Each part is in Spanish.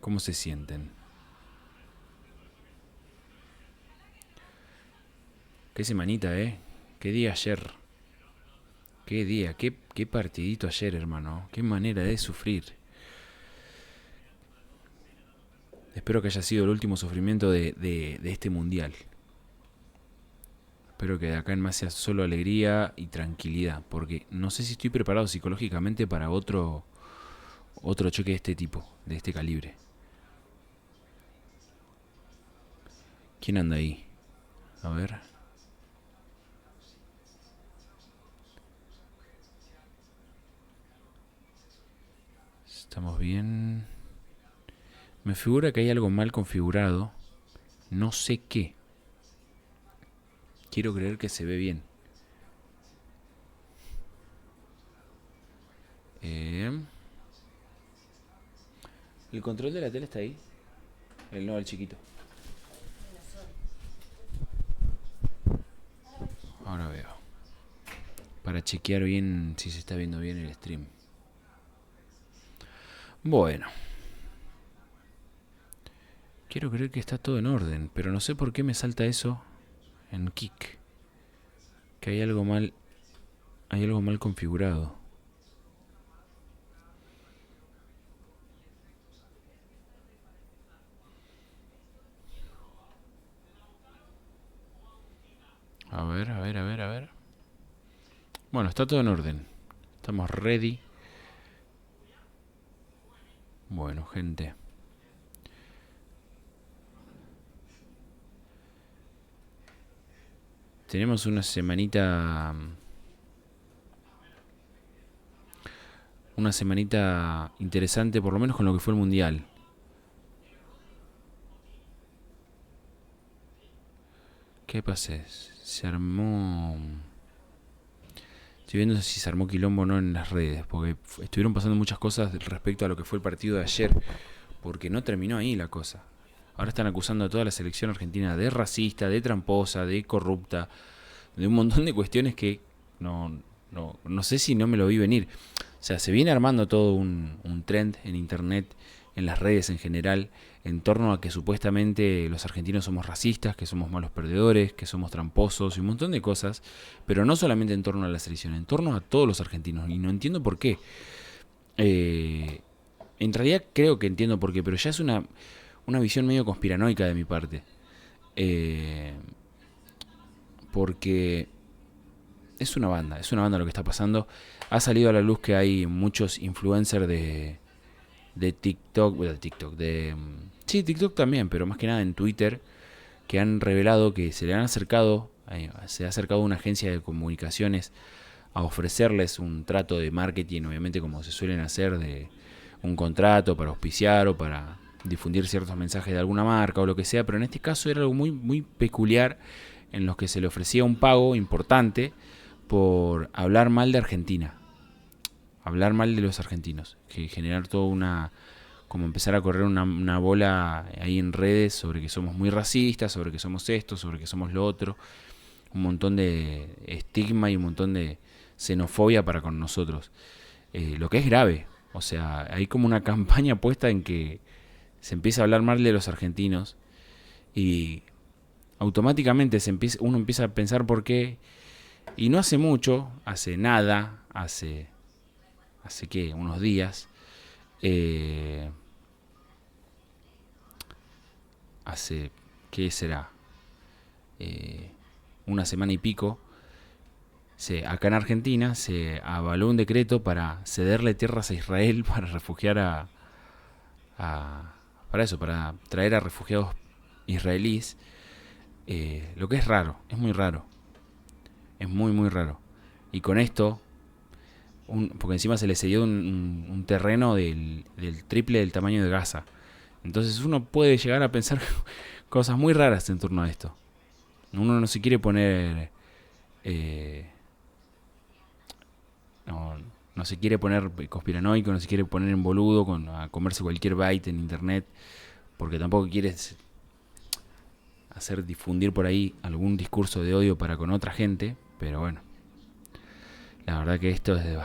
¿Cómo se sienten? Qué semanita, ¿eh? Qué día ayer. Qué día, qué partidito ayer, hermano. Qué manera de sufrir. Espero que haya sido el último sufrimiento de este mundial. Espero que de acá en más sea solo alegría y tranquilidad. Porque no sé si estoy preparado psicológicamente para otro choque de este tipo, de este calibre. ¿Quién anda ahí? A ver. Estamos bien. Me figura que hay algo mal configurado. No sé qué. Quiero creer que se ve bien. ¿El control de la tele está ahí? El chiquito. Ahora veo. Para chequear bien si se está viendo bien el stream. Bueno. Quiero creer que está todo en orden, pero no sé por qué me salta eso en Kik. Que hay algo mal. Hay algo mal configurado. A ver, a ver, a ver, a ver. Bueno, está todo en orden. Estamos ready. Bueno, gente. Tenemos una semanita. Una semanita interesante, por lo menos con lo que fue el mundial. ¿Qué pasa? Se armó. Estoy viendo si se armó quilombo o no en las redes, porque estuvieron pasando muchas cosas respecto a lo que fue el partido de ayer, porque no terminó ahí la cosa. Ahora están acusando a toda la selección argentina de racista, de tramposa, de corrupta, de un montón de cuestiones que no sé si no me lo vi venir. O sea, se viene armando todo un trend en internet, en las redes en general, en torno a que supuestamente los argentinos somos racistas, que somos malos perdedores, que somos tramposos y un montón de cosas, pero no solamente en torno a la selección, en torno a todos los argentinos. Y no entiendo por qué. En realidad creo que entiendo por qué, pero ya es una visión medio conspiranoica de mi parte. Eh, porque es una banda lo que está pasando. Ha salido a la luz que hay muchos influencers de TikTok, bueno, de TikTok, sí, TikTok también, pero más que nada en Twitter, que han revelado que se ha acercado una agencia de comunicaciones a ofrecerles un trato de marketing, obviamente como se suelen hacer, de un contrato para auspiciar o para difundir ciertos mensajes de alguna marca o lo que sea, pero en este caso era algo muy peculiar en los que se le ofrecía un pago importante por hablar mal de Argentina, hablar mal de los argentinos, que generar toda como empezar a correr una bola ahí en redes sobre que somos muy racistas, sobre que somos esto, sobre que somos lo otro, un montón de estigma y un montón de xenofobia para con nosotros, lo que es grave. O sea, hay como una campaña puesta en que se empieza a hablar mal de los argentinos y automáticamente uno empieza a pensar por qué. Y no hace mucho, hace nada, hace qué, unos días, eh, hace, ¿qué será? Eh, una semana y pico, acá en Argentina se avaló un decreto para cederle tierras a Israel para refugiar para eso, para traer a refugiados israelíes, lo que es raro, es muy raro, es muy raro. Y con esto, porque encima se le cedió un terreno del triple del tamaño de Gaza. Entonces uno puede llegar a pensar cosas muy raras en torno a esto. Uno no se quiere poner... no, no se quiere poner conspiranoico, no se quiere poner en boludo a comerse cualquier byte en internet, porque tampoco quiere hacer difundir por ahí algún discurso de odio para con otra gente, pero bueno, la verdad que esto es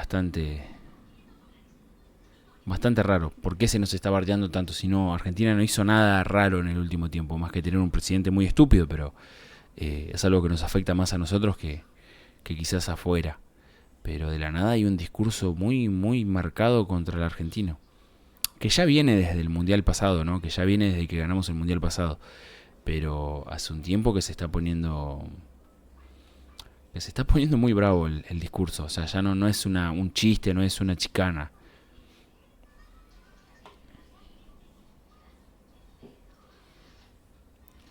Bastante raro. ¿Por qué se nos está bardeando tanto? Si no, Argentina no hizo nada raro en el último tiempo, más que tener un presidente muy estúpido, pero es algo que nos afecta más a nosotros que quizás afuera. Pero de la nada hay un discurso muy, muy marcado contra el argentino. Que ya viene desde el mundial pasado, ¿no? Que ya viene desde que ganamos el mundial pasado. Pero hace un tiempo que se está poniendo. Que se está poniendo muy bravo el discurso. O sea, ya no es un chiste, no es una chicana.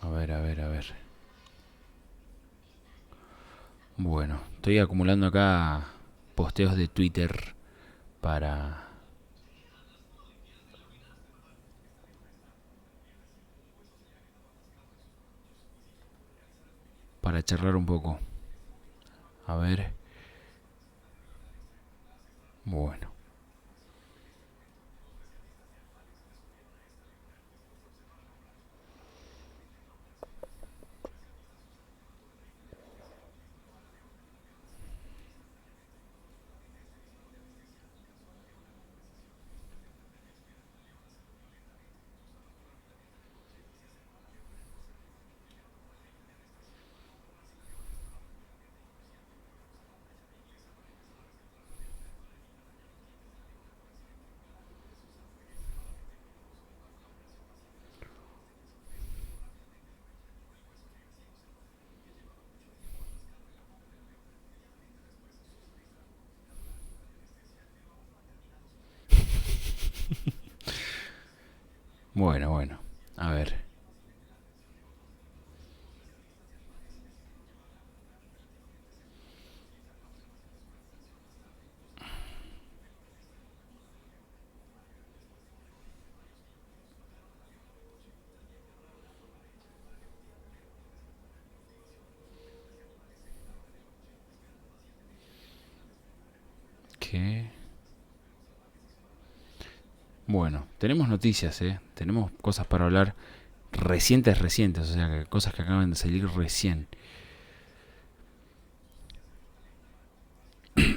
A ver, a ver, a ver. Bueno, estoy acumulando acá posteos de Twitter para charlar un poco. A ver. Bueno. Bueno, bueno. A ver. ¿Qué? Bueno, tenemos noticias, ¿eh? Tenemos cosas para hablar recientes, recientes. O sea, cosas que acaban de salir recién.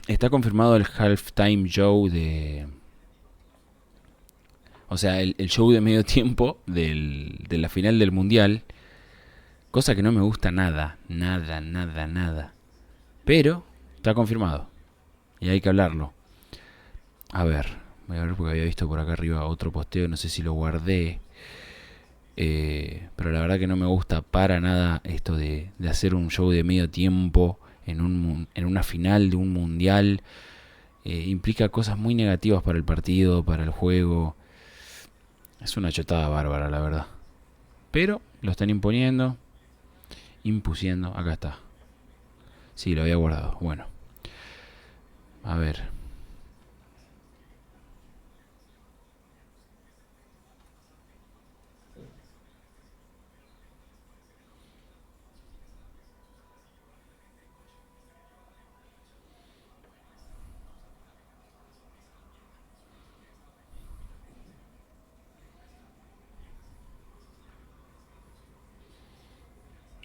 Está confirmado el halftime show de... O sea, el show de medio tiempo de la final del mundial. Cosa que no me gusta nada. Nada, nada, nada. Pero está confirmado. Y hay que hablarlo. A ver. Voy a ver porque había visto por acá arriba otro posteo. No sé si lo guardé. Pero la verdad que no me gusta para nada esto de hacer un show de medio tiempo en una final de un mundial. Implica cosas muy negativas para el partido, para el juego. Es una chotada bárbara, la verdad. Pero lo están imponiendo. Impusiendo. Acá está. Sí, lo había guardado. Bueno. A ver.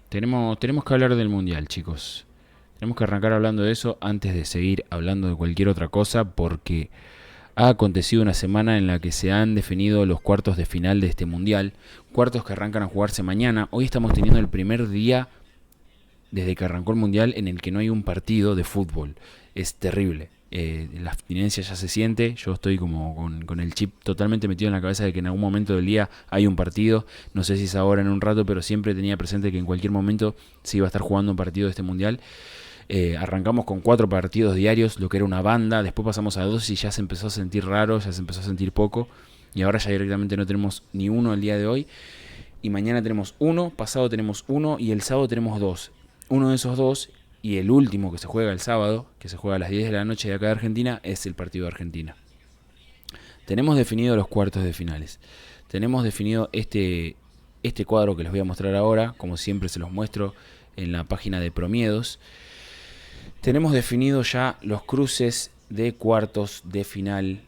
Tenemos que hablar del mundial, chicos. Tenemos que arrancar hablando de eso antes de seguir hablando de cualquier otra cosa porque ha acontecido una semana en la que se han definido los cuartos de final de este mundial. Cuartos que arrancan a jugarse mañana. Hoy estamos teniendo el primer día desde que arrancó el mundial en el que no hay un partido de fútbol. Es terrible. La abstinencia ya se siente. Yo estoy como con el chip totalmente metido en la cabeza de que en algún momento del día hay un partido. No sé si es ahora en un rato, pero siempre tenía presente que en cualquier momento se iba a estar jugando un partido de este mundial. Arrancamos con 4 partidos diarios, lo que era una banda. Después pasamos a 2 y ya se empezó a sentir raro, ya se empezó a sentir poco. Y ahora ya directamente no tenemos ni uno el día de hoy. Y mañana tenemos uno, pasado tenemos uno y el sábado tenemos 2. Uno de esos 2 y el último que se juega el sábado, que se juega a las 10 de la noche de acá de Argentina, es el partido de Argentina. Tenemos definido los cuartos de finales. Tenemos definido este cuadro que les voy a mostrar ahora, como siempre se los muestro en la página de Promiedos. Tenemos definido ya los cruces de cuartos de final,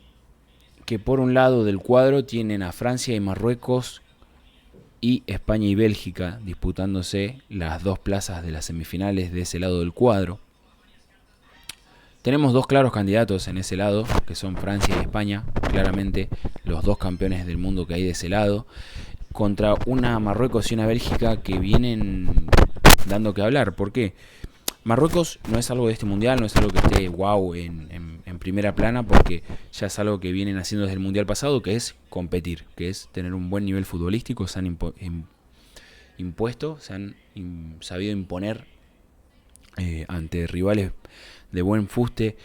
que por un lado del cuadro tienen a Francia y Marruecos y España y Bélgica disputándose las 2 plazas de las semifinales de ese lado del cuadro. Tenemos dos claros candidatos en ese lado, que son Francia y España, claramente los dos campeones del mundo que hay de ese lado, contra una Marruecos y una Bélgica que vienen dando que hablar. ¿Por qué? Marruecos no es algo de este mundial, no es algo que esté wow en primera plana, porque ya es algo que vienen haciendo desde el mundial pasado, que es competir, que es tener un buen nivel futbolístico. Se han impuesto, se han sabido imponer ante rivales de buen fuste.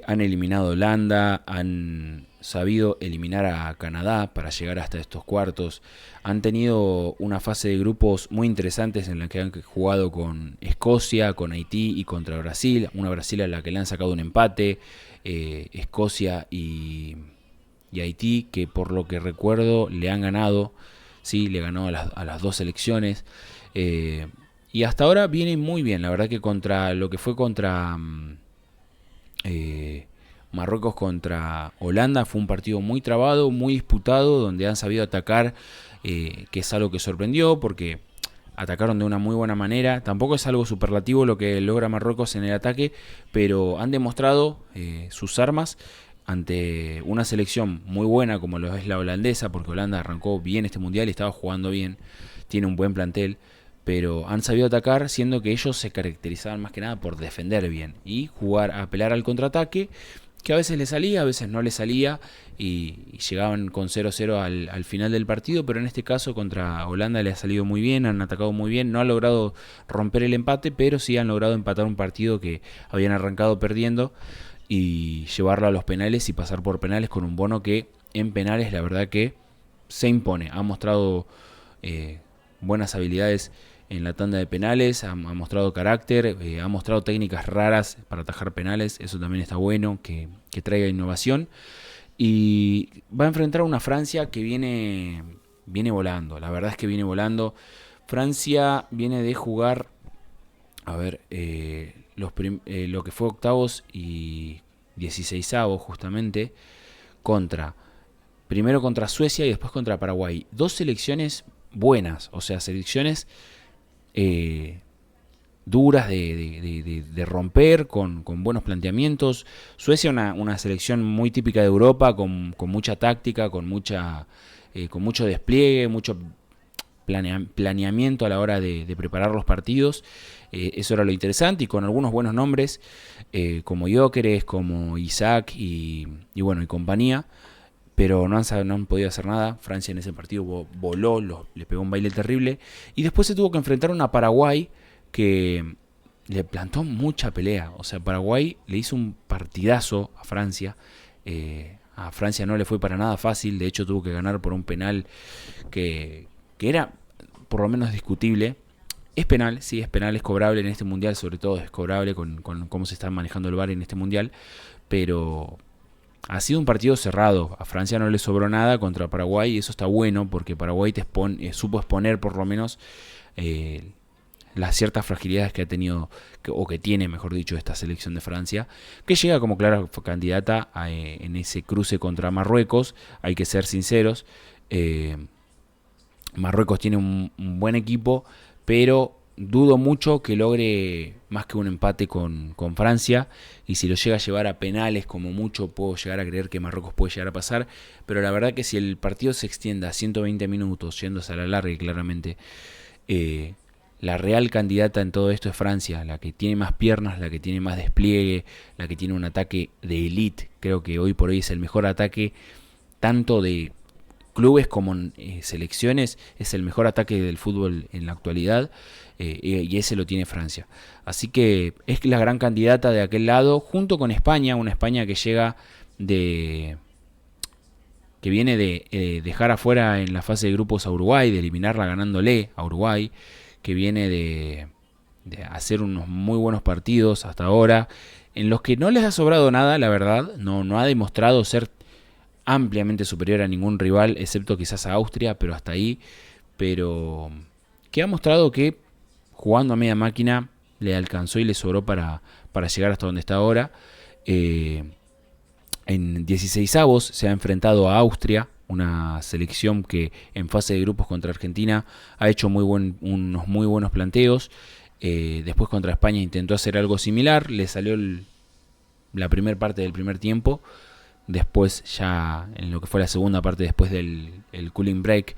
Han eliminado a Holanda, han sabido eliminar a Canadá para llegar hasta estos cuartos. Han tenido una fase de grupos muy interesantes en la que han jugado con Escocia, con Haití y contra Brasil. Una Brasil a la que le han sacado un empate. Escocia y Haití, que por lo que recuerdo le han ganado. Sí, le ganó a las dos selecciones. Y hasta ahora viene muy bien. La verdad que contra lo que fue contra Marruecos contra Holanda fue un partido muy trabado, muy disputado, donde han sabido atacar, que es algo que sorprendió porque atacaron de una muy buena manera. Tampoco es algo superlativo lo que logra Marruecos en el ataque, pero han demostrado sus armas ante una selección muy buena como lo es la holandesa, porque Holanda arrancó bien este mundial y estaba jugando bien, tiene un buen plantel, pero han sabido atacar, siendo que ellos se caracterizaban más que nada por defender bien y jugar, apelar al contraataque, que a veces les salía, a veces no les salía, y llegaban con 0-0 al final del partido. Pero en este caso contra Holanda les ha salido muy bien, han atacado muy bien, no han logrado romper el empate, pero sí han logrado empatar un partido que habían arrancado perdiendo y llevarlo a los penales y pasar por penales con un Bono que en penales la verdad que se impone. Ha mostrado buenas habilidades en la tanda de penales, ha mostrado carácter, ha mostrado técnicas raras para atajar penales. Eso también está bueno, que traiga innovación. Y va a enfrentar a una Francia que viene volando. La verdad es que viene volando. Francia viene de jugar, a ver, lo que fue octavos y 16avos justamente, primero contra Suecia y después contra Paraguay. Dos selecciones buenas, o sea, selecciones duras de romper, con buenos planteamientos. Suecia una selección muy típica de Europa, con mucha táctica, con mucho despliegue, mucho planeamiento a la hora de preparar los partidos. Eso era lo interesante, y con algunos buenos nombres como Gyökeres, como Isaac y compañía. Pero no han podido hacer nada. Francia en ese partido voló, le pegó un baile terrible. Y después se tuvo que enfrentar a una Paraguay que le plantó mucha pelea. O sea, Paraguay le hizo un partidazo a Francia. A Francia no le fue para nada fácil. De hecho, tuvo que ganar por un penal que era por lo menos discutible. Es penal, sí, es penal, es cobrable en este mundial. Sobre todo es cobrable con cómo se está manejando el VAR en este mundial. Pero ha sido un partido cerrado. A Francia no le sobró nada contra Paraguay, y eso está bueno porque Paraguay supo exponer por lo menos las ciertas fragilidades que ha tenido, o que tiene, mejor dicho, esta selección de Francia, que llega como clara candidata en ese cruce contra Marruecos. Hay que ser sinceros, Marruecos tiene un buen equipo, pero dudo mucho que logre más que un empate con Francia. Y si lo llega a llevar a penales, como mucho, puedo llegar a creer que Marruecos puede llegar a pasar. Pero la verdad que si el partido se extiende a 120 minutos, yéndose a la larga, claramente la real candidata en todo esto es Francia, la que tiene más piernas, la que tiene más despliegue, la que tiene un ataque de elite. Creo que hoy por hoy es el mejor ataque, tanto de clubes como selecciones. Es el mejor ataque del fútbol en la actualidad, y ese lo tiene Francia. Así que es la gran candidata de aquel lado, junto con España, una España que llega que viene de dejar afuera en la fase de grupos a Uruguay, de eliminarla ganándole a Uruguay, que viene de hacer unos muy buenos partidos hasta ahora, en los que no les ha sobrado nada, la verdad. No ha demostrado ser ampliamente superior a ningún rival, excepto quizás a Austria, pero hasta ahí. Pero que ha mostrado que jugando a media máquina le alcanzó y le sobró para llegar hasta donde está ahora. En 16avos se ha enfrentado a Austria, una selección que en fase de grupos contra Argentina ha hecho unos muy buenos planteos. Después contra España intentó hacer algo similar, le salió la primera parte del primer tiempo. Después ya en lo que fue la segunda parte, después del el cooling break,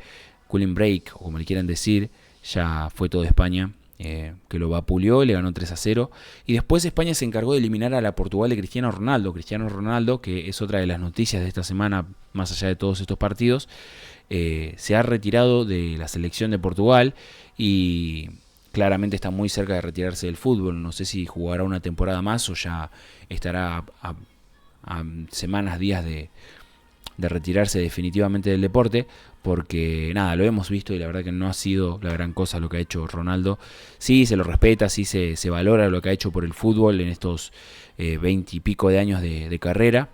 o como le quieran decir, ya fue todo España, que lo vapuleó, le ganó 3-0. Y después España se encargó de eliminar a la Portugal de Cristiano Ronaldo. Cristiano Ronaldo, que es otra de las noticias de esta semana, más allá de todos estos partidos, se ha retirado de la selección de Portugal y claramente está muy cerca de retirarse del fútbol. No sé si jugará una temporada más o ya estará a semanas, días de retirarse definitivamente del deporte, porque nada, lo hemos visto y la verdad que no ha sido la gran cosa lo que ha hecho Ronaldo. Sí, se lo respeta, sí se valora lo que ha hecho por el fútbol en estos 20 y pico de años de carrera,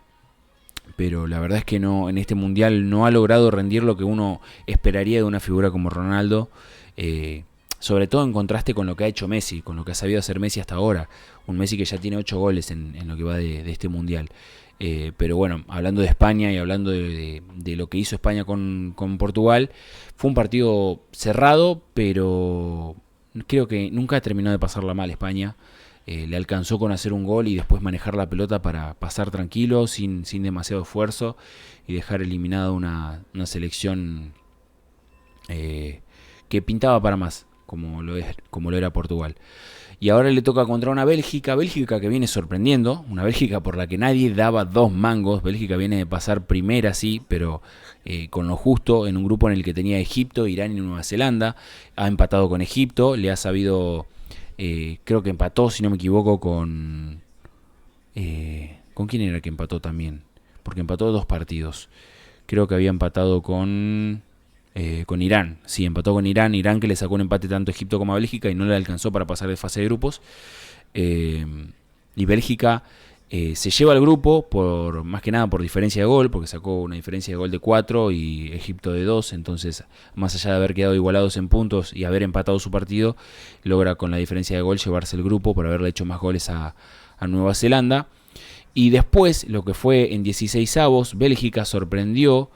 pero la verdad es que no, en este mundial no ha logrado rendir lo que uno esperaría de una figura como Ronaldo, sobre todo en contraste con lo que ha hecho Messi, con lo que ha sabido hacer Messi hasta ahora. Un Messi que ya tiene 8 goles en lo que va de este mundial. Pero bueno, hablando de España y hablando de lo que hizo España con Portugal, fue un partido cerrado, pero creo que nunca terminó de pasarla mal España. Le alcanzó con hacer un gol y después manejar la pelota para pasar tranquilo, sin demasiado esfuerzo, y dejar eliminada una selección que pintaba para más, como lo era Portugal. Y ahora le toca contra una Bélgica que viene sorprendiendo, una Bélgica por la que nadie daba dos mangos. Bélgica viene de pasar primera, sí, pero con lo justo, en un grupo en el que tenía Egipto, Irán y Nueva Zelanda. Ha empatado con Egipto, le ha sabido, creo que empató, si no me equivoco, con... ¿Con quién era que empató también? Porque empató 2 partidos. Creo que había empatado con Irán. Sí, empató con Irán. Irán que le sacó un empate tanto a Egipto como a Bélgica y no le alcanzó para pasar de fase de grupos. Y Bélgica se lleva al grupo por más que nada por diferencia de gol, porque sacó una diferencia de gol de 4 y Egipto de 2. Entonces, más allá de haber quedado igualados en puntos y haber empatado su partido, logra con la diferencia de gol llevarse el grupo por haberle hecho más goles a Nueva Zelanda. Y después, lo que fue en 16avos, Bélgica sorprendió.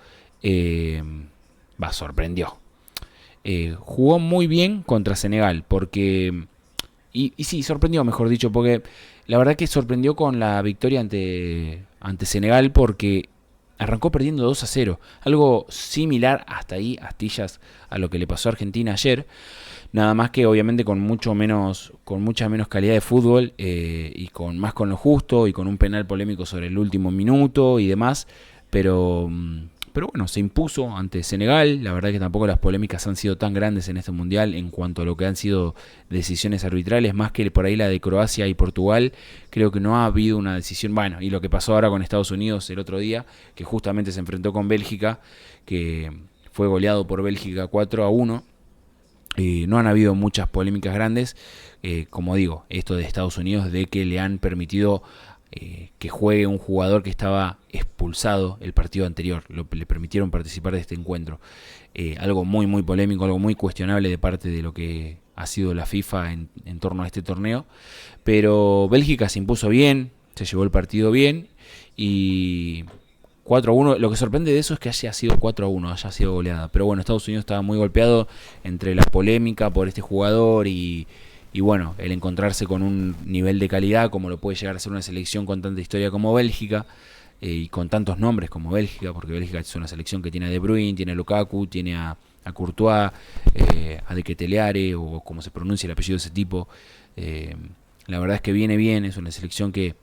Sorprendió. Jugó muy bien contra Senegal, porque... Y sí, sorprendió, mejor dicho, porque la verdad que sorprendió con la victoria ante Senegal, porque arrancó perdiendo 2-0. Algo similar hasta ahí, astillas, a lo que le pasó a Argentina ayer. Nada más que obviamente con mucha menos calidad de fútbol, y con lo justo, y con un penal polémico sobre el último minuto y demás. Pero bueno, se impuso ante Senegal. La verdad que tampoco las polémicas han sido tan grandes en este mundial en cuanto a lo que han sido decisiones arbitrales, más que por ahí la de Croacia y Portugal. Creo que no ha habido una decisión. Bueno, y lo que pasó ahora con Estados Unidos el otro día, que justamente se enfrentó con Bélgica, que fue goleado por Bélgica 4-1. No han habido muchas polémicas grandes. Como digo, esto de Estados Unidos, de que le han permitido que juegue un jugador que estaba expulsado el partido anterior, le permitieron participar de este encuentro. Algo muy muy polémico, algo muy cuestionable de parte de lo que ha sido la FIFA en torno a este torneo. Pero Bélgica se impuso bien, se llevó el partido bien y 4-1. Lo que sorprende de eso es que haya sido 4-1, haya sido goleada. Pero bueno, Estados Unidos estaba muy golpeado entre la polémica por este jugador y bueno, el encontrarse con un nivel de calidad como lo puede llegar a ser una selección con tanta historia como Bélgica, y con tantos nombres como Bélgica, porque Bélgica es una selección que tiene a De Bruyne, tiene a Lukaku, tiene a Courtois, a De Ketelaere, o como se pronuncia el apellido de ese tipo. La verdad es que viene bien, es una selección que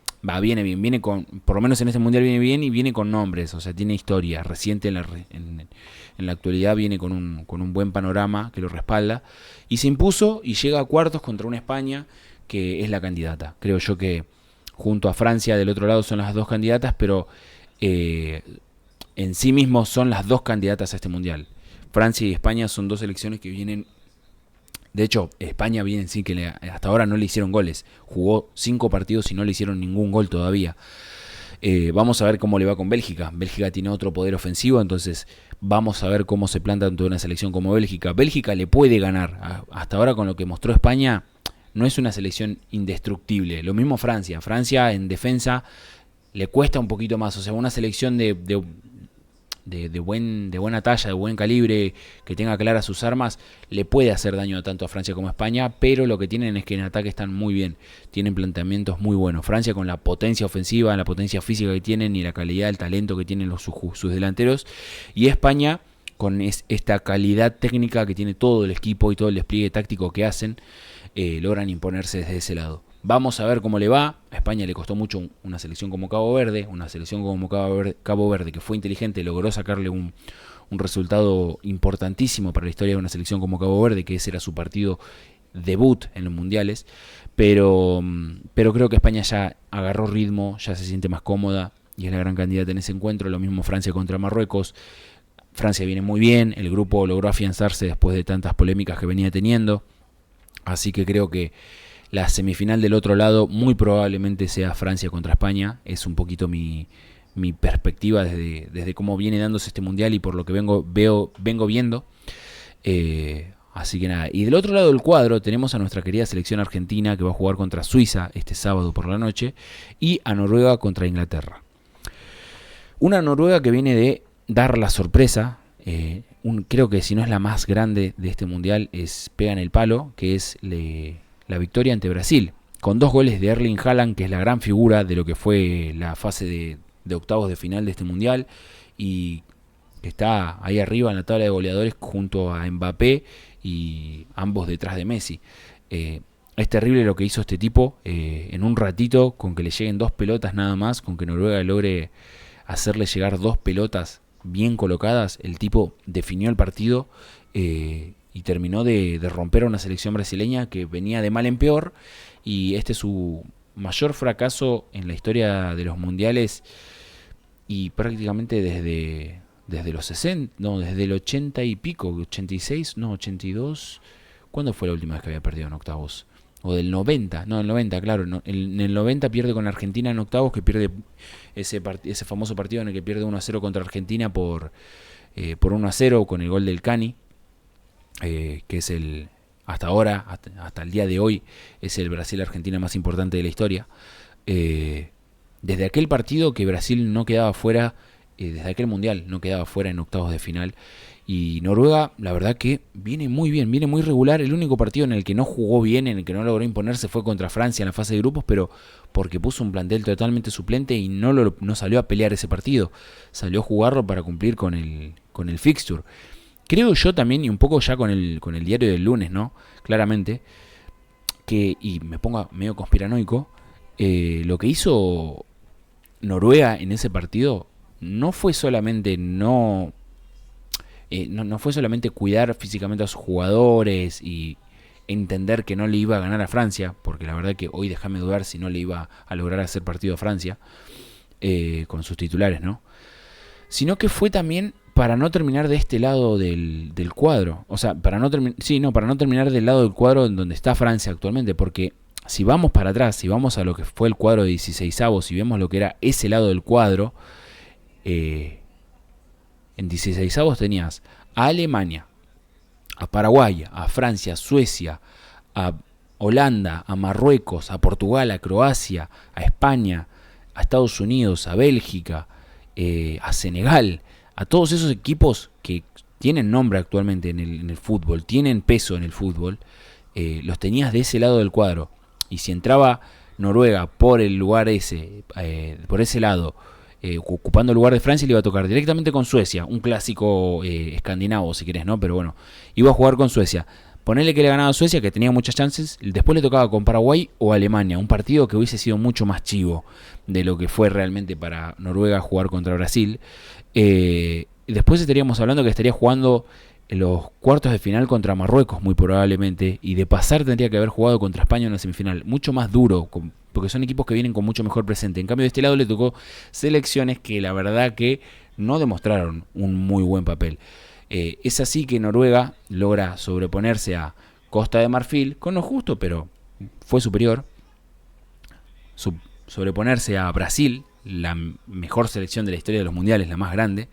viene bien, viene con, por lo menos en este mundial viene bien y viene con nombres, o sea, tiene historia reciente en la actualidad, viene con un buen panorama que lo respalda, y se impuso y llega a cuartos contra una España que es la candidata. Creo yo que junto a Francia del otro lado son las dos candidatas, pero en sí mismos son las dos candidatas a este mundial. Francia y España son dos selecciones que vienen. De hecho, España viene sí que hasta ahora no le hicieron goles. Jugó 5 partidos y no le hicieron ningún gol todavía. Vamos a ver cómo le va con Bélgica. Bélgica tiene otro poder ofensivo, entonces vamos a ver cómo se planta ante una selección como Bélgica. Bélgica le puede ganar. Hasta ahora con lo que mostró España, no es una selección indestructible. Lo mismo Francia. Francia en defensa le cuesta un poquito más. O sea, una selección de de buena talla, de buen calibre, que tenga claras sus armas, le puede hacer daño tanto a Francia como a España, pero lo que tienen es que en ataque están muy bien, tienen planteamientos muy buenos. Francia con la potencia ofensiva, la potencia física que tienen y la calidad, el talento que tienen sus delanteros, y España con esta calidad técnica que tiene todo el equipo y todo el despliegue táctico que hacen, logran imponerse desde ese lado. Vamos a ver cómo le va. A España le costó mucho una selección como Cabo Verde, Cabo Verde que fue inteligente, logró sacarle un resultado importantísimo para la historia de una selección como Cabo Verde, que ese era su partido debut en los mundiales, pero creo que España ya agarró ritmo, ya se siente más cómoda y es la gran candidata en ese encuentro. Lo mismo Francia contra Marruecos. Francia viene muy bien, el grupo logró afianzarse después de tantas polémicas que venía teniendo, así que creo que la semifinal del otro lado muy probablemente sea Francia contra España. Es un poquito mi perspectiva desde cómo viene dándose este mundial y por lo que vengo viendo. Así que nada. Y del otro lado del cuadro tenemos a nuestra querida selección argentina que va a jugar contra Suiza este sábado por la noche y a Noruega contra Inglaterra. Una Noruega que viene de dar la sorpresa. Creo que si no es la más grande de este mundial, pega en el palo, que es la victoria ante Brasil, con 2 goles de Erling Haaland, que es la gran figura de lo que fue la fase de octavos de final de este mundial, y que está ahí arriba en la tabla de goleadores junto a Mbappé y ambos detrás de Messi. Es terrible lo que hizo este tipo en un ratito, con que le lleguen 2 pelotas nada más, con que Noruega logre hacerle llegar 2 pelotas bien colocadas, el tipo definió el partido y terminó de romper a una selección brasileña que venía de mal en peor, y este es su mayor fracaso en la historia de los mundiales y prácticamente desde los 60, no, desde el 80 y pico, 86, no, 82, ¿cuándo fue la última vez que había perdido en octavos? O del 90, no, el 90, claro, no, en el 90 pierde con Argentina en octavos, que pierde ese famoso partido en el que pierde 1-0 contra Argentina por 1-0 con el gol del Cani, que es hasta ahora, hasta el día de hoy, es el Brasil-Argentina más importante de la historia. Desde aquel partido que Brasil no quedaba fuera, desde aquel mundial no quedaba fuera en octavos de final. Y Noruega, la verdad que viene muy bien, viene muy regular. El único partido en el que no jugó bien, en el que no logró imponerse, fue contra Francia en la fase de grupos, pero porque puso un plantel totalmente suplente y no salió a pelear ese partido. Salió a jugarlo para cumplir con el fixture. Creo yo también, y un poco ya con el diario del lunes, ¿no? Claramente, y me pongo medio conspiranoico, lo que hizo Noruega en ese partido no fue solamente no fue solamente cuidar físicamente a sus jugadores y entender que no le iba a ganar a Francia, porque la verdad que hoy déjame dudar si no le iba a lograr hacer partido a Francia con sus titulares, ¿no? Sino que fue también para no terminar de este lado del cuadro. O sea, para no terminar del lado del cuadro en donde está Francia actualmente, porque si vamos para atrás, si vamos a lo que fue el cuadro de 16avos y vemos lo que era ese lado del cuadro, en 16avos tenías a Alemania, a Paraguay, a Francia, a Suecia, a Holanda, a Marruecos, a Portugal, a Croacia, a España, a Estados Unidos, a Bélgica, a Senegal, a todos esos equipos que tienen nombre actualmente en el fútbol, tienen peso en el fútbol, los tenías de ese lado del cuadro. Y si entraba Noruega por el lugar ese, por ese lado, ocupando el lugar de Francia, le iba a tocar directamente con Suecia, un clásico escandinavo si querés, ¿no? Pero bueno, iba a jugar con Suecia. Ponerle que le ganaba a Suecia, que tenía muchas chances, después le tocaba con Paraguay o Alemania, un partido que hubiese sido mucho más chivo de lo que fue realmente para Noruega jugar contra Brasil. Después estaríamos hablando que estaría jugando en los cuartos de final contra Marruecos muy probablemente, y de pasar tendría que haber jugado contra España en la semifinal, mucho más duro, porque son equipos que vienen con mucho mejor presente. En cambio de este lado le tocó selecciones que la verdad que no demostraron un muy buen papel. Es así que Noruega logra sobreponerse a Costa de Marfil, con lo justo, pero fue superior. Sobreponerse a Brasil, la mejor selección de la historia de los mundiales, la más grande.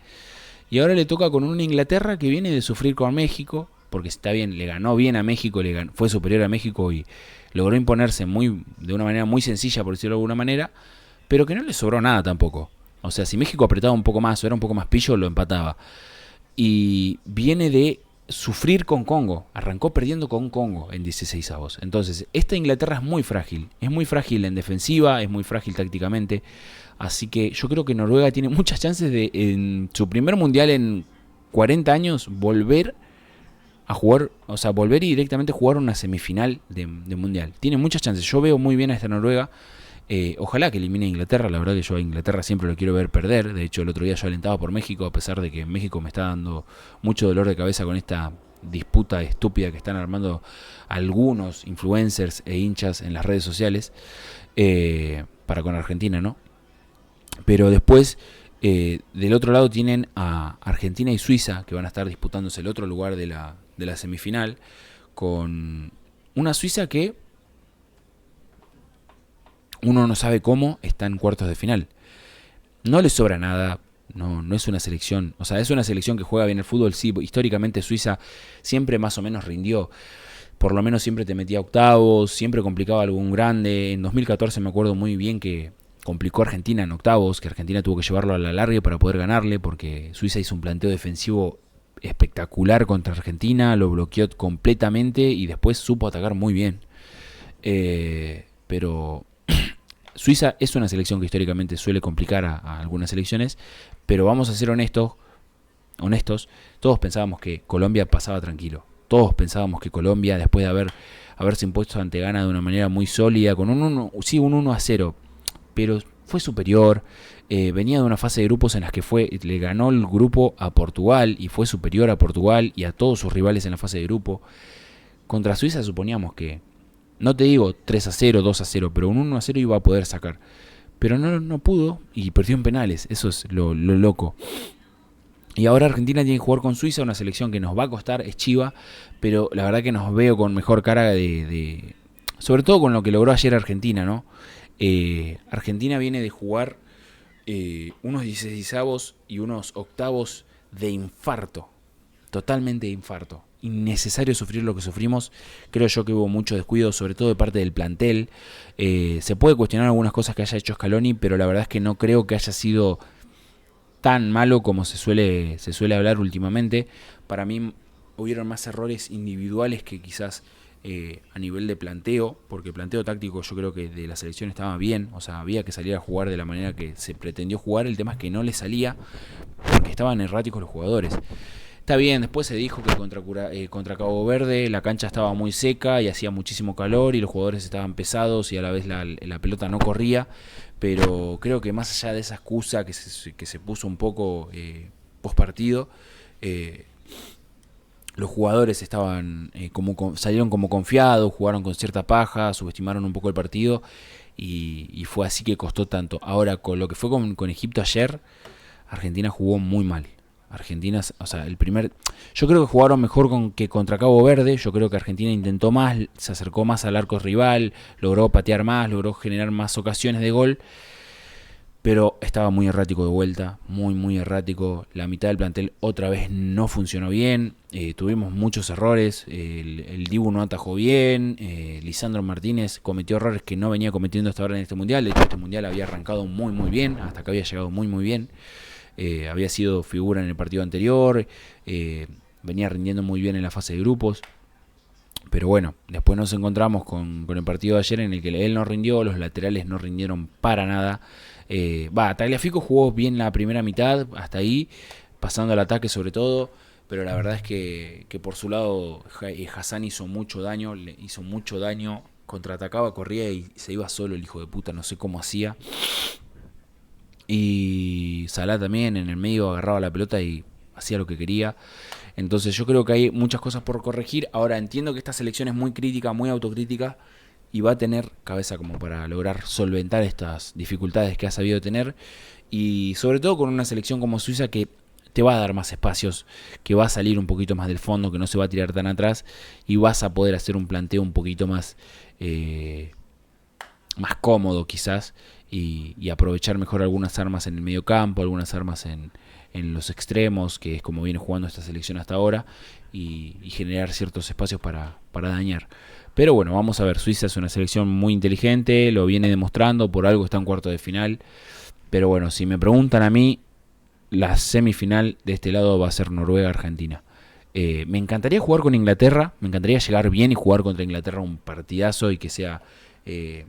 Y ahora le toca con una Inglaterra que viene de sufrir con México, porque está bien, le ganó bien a México, fue superior a México y logró imponerse de una manera muy sencilla, por decirlo de alguna manera, pero que no le sobró nada tampoco. O sea, si México apretaba un poco más o era un poco más pillo, lo empataba. Y viene de sufrir con Congo. Arrancó perdiendo con Congo en 16avos. Entonces, esta Inglaterra es muy frágil. Es muy frágil en defensiva, es muy frágil tácticamente. Así que yo creo que Noruega tiene muchas chances de, en su primer mundial en 40 años, volver a jugar, o sea, volver y directamente jugar una semifinal de mundial. Tiene muchas chances. Yo veo muy bien a esta Noruega. Ojalá que elimine a Inglaterra. La verdad que yo a Inglaterra siempre lo quiero ver perder. De hecho, el otro día yo alentaba por México, a pesar de que México me está dando mucho dolor de cabeza con esta disputa estúpida que están armando algunos influencers e hinchas en las redes sociales para con Argentina, ¿no? Pero después, del otro lado tienen a Argentina y Suiza, que van a estar disputándose el otro lugar de la semifinal, con una Suiza que uno no sabe cómo está en cuartos de final. No le sobra nada, no es una selección, o sea, es una selección que juega bien el fútbol, sí, históricamente Suiza siempre más o menos rindió, por lo menos siempre te metía octavos, siempre complicaba algún grande. En 2014 me acuerdo muy bien que complicó a Argentina en octavos, que Argentina tuvo que llevarlo a la larga para poder ganarle, porque Suiza hizo un planteo defensivo espectacular contra Argentina, lo bloqueó completamente y después supo atacar muy bien. Pero Suiza es una selección que históricamente suele complicar a algunas selecciones, pero vamos a ser honestos, todos pensábamos que Colombia pasaba tranquilo. Todos pensábamos que Colombia, después de haberse impuesto ante Ghana de una manera muy sólida, con un 1-0, pero fue superior. Venía de una fase de grupos en las que le ganó el grupo a Portugal y fue superior a Portugal y a todos sus rivales en la fase de grupo. Contra Suiza suponíamos que, no te digo 3-0, 2-0, pero un 1-0 iba a poder sacar. Pero no pudo y perdió en penales. Eso es lo loco. Y ahora Argentina tiene que jugar con Suiza, una selección que nos va a costar, es chiva, pero la verdad que nos veo con mejor cara sobre todo con lo que logró ayer Argentina, ¿no? Argentina viene de jugar unos 16avos y unos octavos de infarto, totalmente de infarto. Innecesario sufrir lo que sufrimos. Creo yo que hubo mucho descuido, sobre todo de parte del plantel. Se puede cuestionar algunas cosas que haya hecho Scaloni, pero la verdad es que no creo que haya sido tan malo como se suele hablar últimamente. Para mí hubieron más errores individuales que quizás a nivel de planteo, porque el planteo táctico yo creo que de la selección estaba bien, o sea, había que salir a jugar de la manera que se pretendió jugar. El tema es que no le salía porque estaban erráticos los jugadores. Está bien, después se dijo que contra Cabo Verde la cancha estaba muy seca y hacía muchísimo calor y los jugadores estaban pesados y a la vez la pelota no corría, pero creo que más allá de esa excusa que se puso un poco post partido, los jugadores estaban salieron como confiados, jugaron con cierta paja, subestimaron un poco el partido y fue así que costó tanto. Ahora, con lo que fue con Egipto ayer, Argentina jugó muy mal. Argentina, o sea, yo creo que jugaron mejor que contra Cabo Verde. Yo creo que Argentina intentó más, se acercó más al arco rival, logró patear más, logró generar más ocasiones de gol, pero estaba muy errático de vuelta, muy errático. La mitad del plantel otra vez no funcionó bien, tuvimos muchos errores. El Dibu no atajó bien, Lisandro Martínez cometió errores que no venía cometiendo hasta ahora en este mundial. De hecho, este mundial había arrancado muy bien, hasta que había llegado muy bien. Había sido figura en el partido anterior, venía rindiendo muy bien en la fase de grupos, pero bueno, después nos encontramos con el partido de ayer en el que él no rindió, los laterales no rindieron para nada. Tagliafico jugó bien la primera mitad, hasta ahí, pasando al ataque sobre todo, pero la verdad es que por su lado Hassan hizo mucho daño, contraatacaba, corría y se iba solo el hijo de puta, no sé cómo hacía. Y Salah también en el medio agarraba la pelota y hacía lo que quería. Entonces yo creo que hay muchas cosas por corregir. Ahora entiendo que esta selección es muy crítica, muy autocrítica, y va a tener cabeza como para lograr solventar estas dificultades que ha sabido tener. Y sobre todo con una selección como Suiza que te va a dar más espacios, que va a salir un poquito más del fondo, que no se va a tirar tan atrás, y vas a poder hacer un planteo un poquito más cómodo quizás, y aprovechar mejor algunas armas en el medio campo, algunas armas en los extremos, que es como viene jugando esta selección hasta ahora, y generar ciertos espacios para dañar. Pero bueno, vamos a ver. Suiza es una selección muy inteligente, lo viene demostrando, por algo está en cuarto de final, Pero bueno, si me preguntan a mí, la semifinal de este lado va a ser Noruega-Argentina. Me encantaría jugar con Inglaterra, me encantaría llegar bien y jugar contra Inglaterra un partidazo y eh,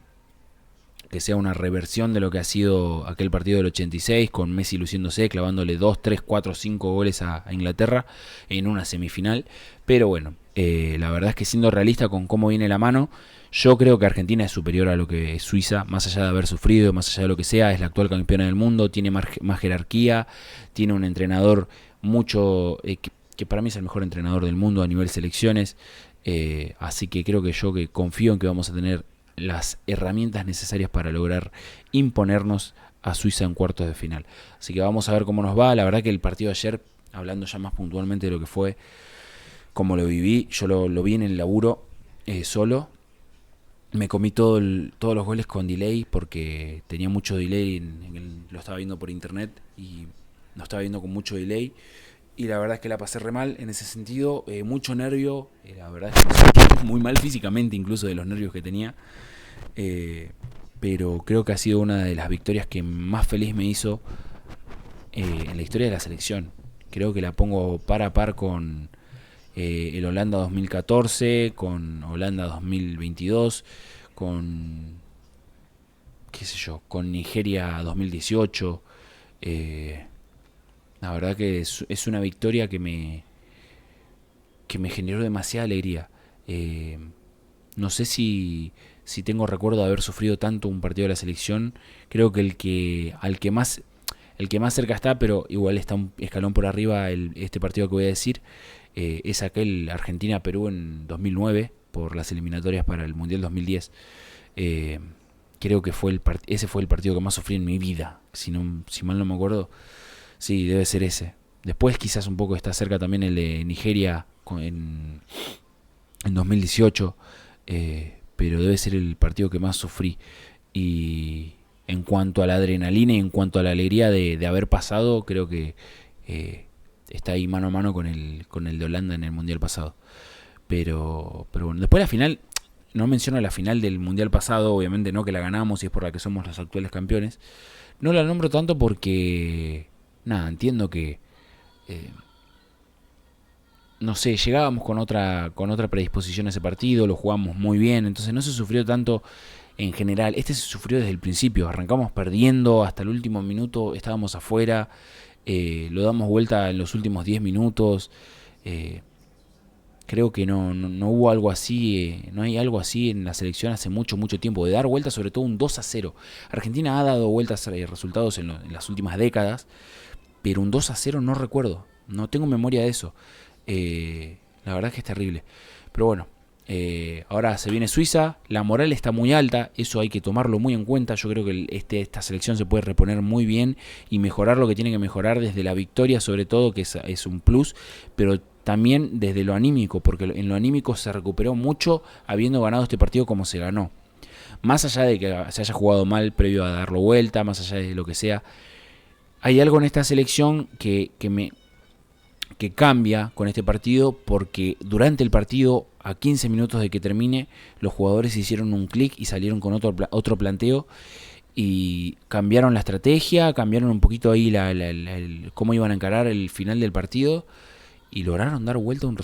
que sea una reversión de lo que ha sido aquel partido del 86 con Messi luciéndose, clavándole 2, 3, 4, 5 goles a Inglaterra en una semifinal. Pero bueno, la verdad es que siendo realista con cómo viene la mano, yo creo que Argentina es superior a lo que es Suiza, más allá de haber sufrido, más allá de lo que sea, es la actual campeona del mundo, tiene más jerarquía, tiene un entrenador mucho... que para mí es el mejor entrenador del mundo a nivel selecciones. Así que creo que yo que confío en que vamos a tener las herramientas necesarias para lograr imponernos a Suiza en cuartos de final. Así que vamos a ver cómo nos va. La verdad que el partido de ayer, hablando ya más puntualmente de lo que fue, como lo viví, yo lo vi en el laburo solo. Me comí todos los goles con delay porque tenía mucho delay, lo estaba viendo por internet y lo estaba viendo con mucho delay. Y la verdad es que la pasé re mal en ese sentido, mucho nervio, la verdad es que me sentí muy mal físicamente incluso de los nervios que tenía. Eh, pero creo que ha sido una de las victorias que más feliz me hizo en la historia de la selección. Creo que la pongo par a par con el Holanda 2014, con Holanda 2022, con, qué sé yo, con Nigeria 2018. Eh, la verdad que es una victoria que me generó demasiada alegría. Eh, no sé si tengo recuerdo de haber sufrido tanto un partido de la selección. Creo que el que más cerca está, pero igual está un escalón por arriba este partido que voy a decir, es aquel Argentina-Perú en 2009 por las eliminatorias para el Mundial 2010. Eh, creo que ese fue el partido que más sufrí en mi vida, si mal no me acuerdo. Sí, debe ser ese. Después quizás un poco está cerca también el de Nigeria en 2018, pero debe ser el partido que más sufrí. Y en cuanto a la adrenalina y en cuanto a la alegría de haber pasado, creo que está ahí mano a mano con el de Holanda en el Mundial pasado. Pero bueno, después la final, no menciono la final del Mundial pasado, obviamente no, que la ganamos y es por la que somos los actuales campeones. No la nombro tanto porque, nada, entiendo que eh, no sé, llegábamos con otra predisposición a ese partido, lo jugamos muy bien, entonces no se sufrió tanto en general. Este se sufrió desde el principio, arrancamos perdiendo, hasta el último minuto estábamos afuera, lo damos vuelta en los últimos 10 minutos. eh, Creo que no hubo algo así, no hay algo así en la selección hace mucho, mucho tiempo, de dar vuelta sobre todo un 2-0. Argentina ha dado vueltas resultados en las últimas décadas, pero un 2-0 no recuerdo, no tengo memoria de eso. La verdad es que es terrible. Pero bueno, ahora se viene Suiza, la moral está muy alta, eso hay que tomarlo muy en cuenta. Yo creo que esta selección se puede reponer muy bien y mejorar lo que tiene que mejorar desde la victoria, sobre todo, que es un plus, pero también desde lo anímico, porque en lo anímico se recuperó mucho habiendo ganado este partido como se ganó. Más allá de que se haya jugado mal previo a darlo vuelta, más allá de lo que sea, hay algo en esta selección que cambia con este partido porque durante el partido, a 15 minutos de que termine, los jugadores hicieron un clic y salieron con otro planteo y cambiaron la estrategia, cambiaron un poquito ahí cómo iban a encarar el final del partido y lograron dar vuelta a un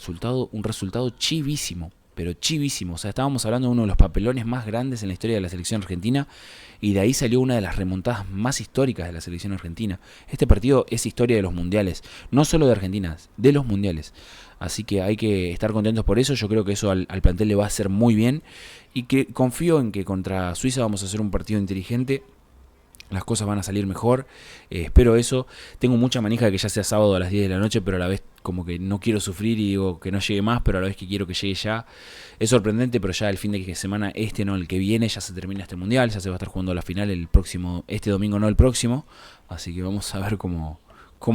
resultado chivísimo, pero chivísimo. O sea, estábamos hablando de uno de los papelones más grandes en la historia de la selección argentina y de ahí salió una de las remontadas más históricas de la selección argentina. Este partido es historia de los mundiales, no solo de Argentina, de los mundiales. Así que hay que estar contentos por eso. Yo creo que eso al plantel le va a hacer muy bien y que confío en que contra Suiza vamos a hacer un partido inteligente, las cosas van a salir mejor, espero eso. Tengo mucha manija de que ya sea sábado a las 10 de la noche, pero a la vez como que no quiero sufrir y digo que no llegue más, pero a la vez que quiero que llegue ya. Es sorprendente, pero ya el fin de semana no, el que viene, ya se termina este mundial, ya se va a estar jugando la final el próximo, este domingo no el próximo, así que vamos a ver cómo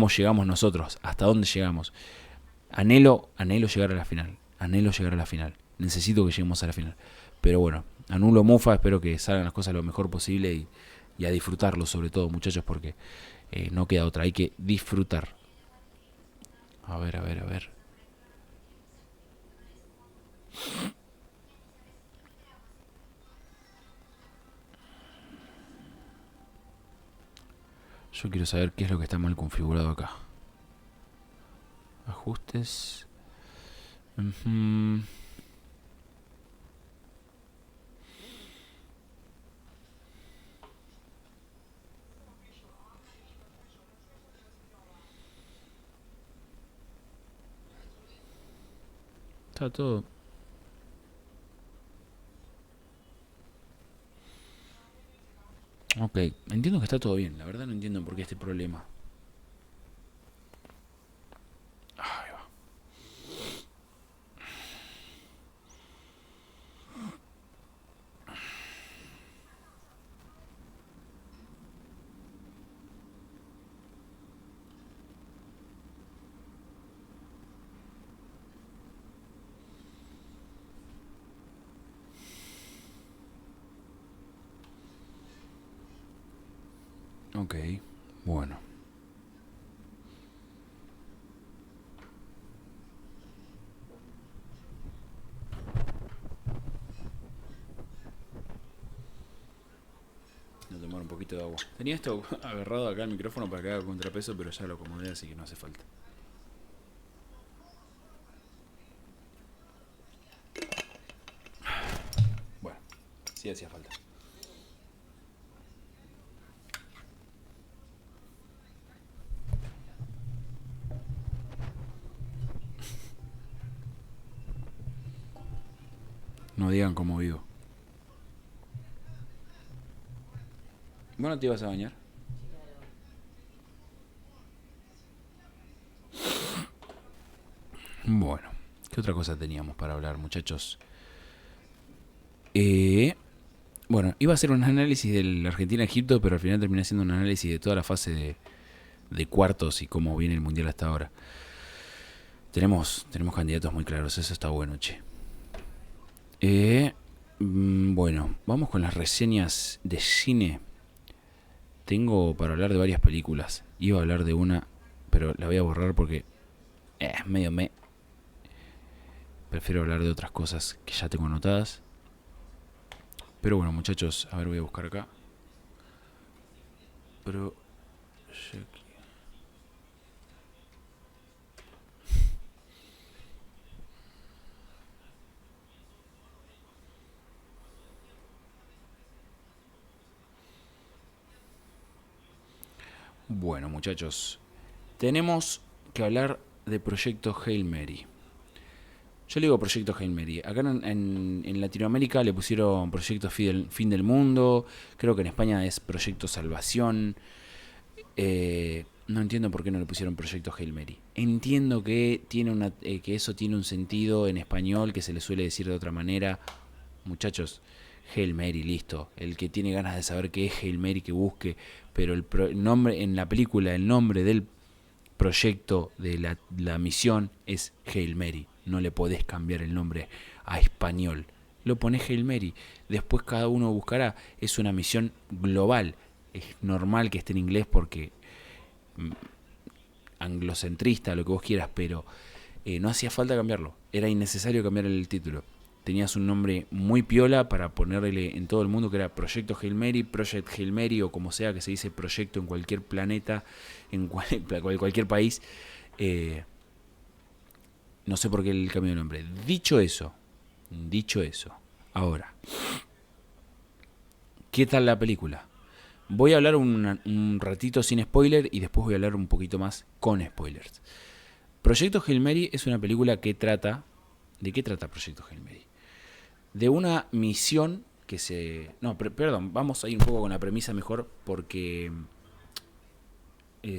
llegamos nosotros, hasta dónde llegamos. Anhelo llegar a la final, anhelo llegar a la final, necesito que lleguemos a la final, pero bueno, anulo mufa, espero que salgan las cosas lo mejor posible y a disfrutarlo sobre todo, muchachos, porque no queda otra, hay que disfrutar. A ver, a ver, a ver. Yo quiero saber qué es lo que está mal configurado acá. Ajustes. Ujú. Está todo. Ok, entiendo que está todo bien. La verdad no entiendo por qué este problema. Ahí va. Ok, bueno. Voy a tomar un poquito de agua. Tenía esto agarrado acá al micrófono para que haga contrapeso, pero ya lo acomodé, así que no hace falta. Bueno, sí hacía falta. No digan cómo vivo. Bueno, ¿te ibas a bañar? Bueno, ¿qué otra cosa teníamos para hablar, muchachos? Bueno, iba a hacer un análisis del Argentina-Egipto, pero al final terminé haciendo un análisis de toda la fase de cuartos y cómo viene el Mundial hasta ahora. Tenemos candidatos muy claros, eso está bueno, che. Bueno, vamos con las reseñas de cine. Tengo para hablar de varias películas. Iba a hablar de una, pero la voy a borrar porque es medio me. Prefiero hablar de otras cosas que ya tengo anotadas. Pero bueno, muchachos, a ver, voy a buscar acá. Pero... Bueno, muchachos, tenemos que hablar de Proyecto Hail Mary. Yo le digo Proyecto Hail Mary. Acá en Latinoamérica le pusieron Proyecto Fin del Mundo. Creo que en España es Proyecto Salvación. No entiendo por qué no le pusieron Proyecto Hail Mary. Entiendo que, que eso tiene un sentido en español, que se le suele decir de otra manera. Muchachos, Hail Mary, listo. El que tiene ganas de saber qué es Hail Mary, que busque. Pero el nombre en la película, el nombre del proyecto de la misión es Hail Mary. No le podés cambiar el nombre a español. Lo ponés Hail Mary. Después cada uno buscará. Es una misión global. Es normal que esté en inglés porque anglocentrista, lo que vos quieras, pero no hacía falta cambiarlo. Era innecesario cambiar el título. Tenías un nombre muy piola para ponerle en todo el mundo, que era Proyecto Hail Mary, Project Hail Mary, o como sea que se dice proyecto en cualquier planeta, en cualquier país. No sé por qué el cambio de nombre. Dicho eso, ahora, ¿qué tal la película? Voy a hablar un ratito sin spoiler y después voy a hablar un poquito más con spoilers. Proyecto Hail Mary es una película que trata... ¿De qué trata Proyecto Hail Mary? De una misión que se... No, perdón, vamos a ir un poco con la premisa mejor porque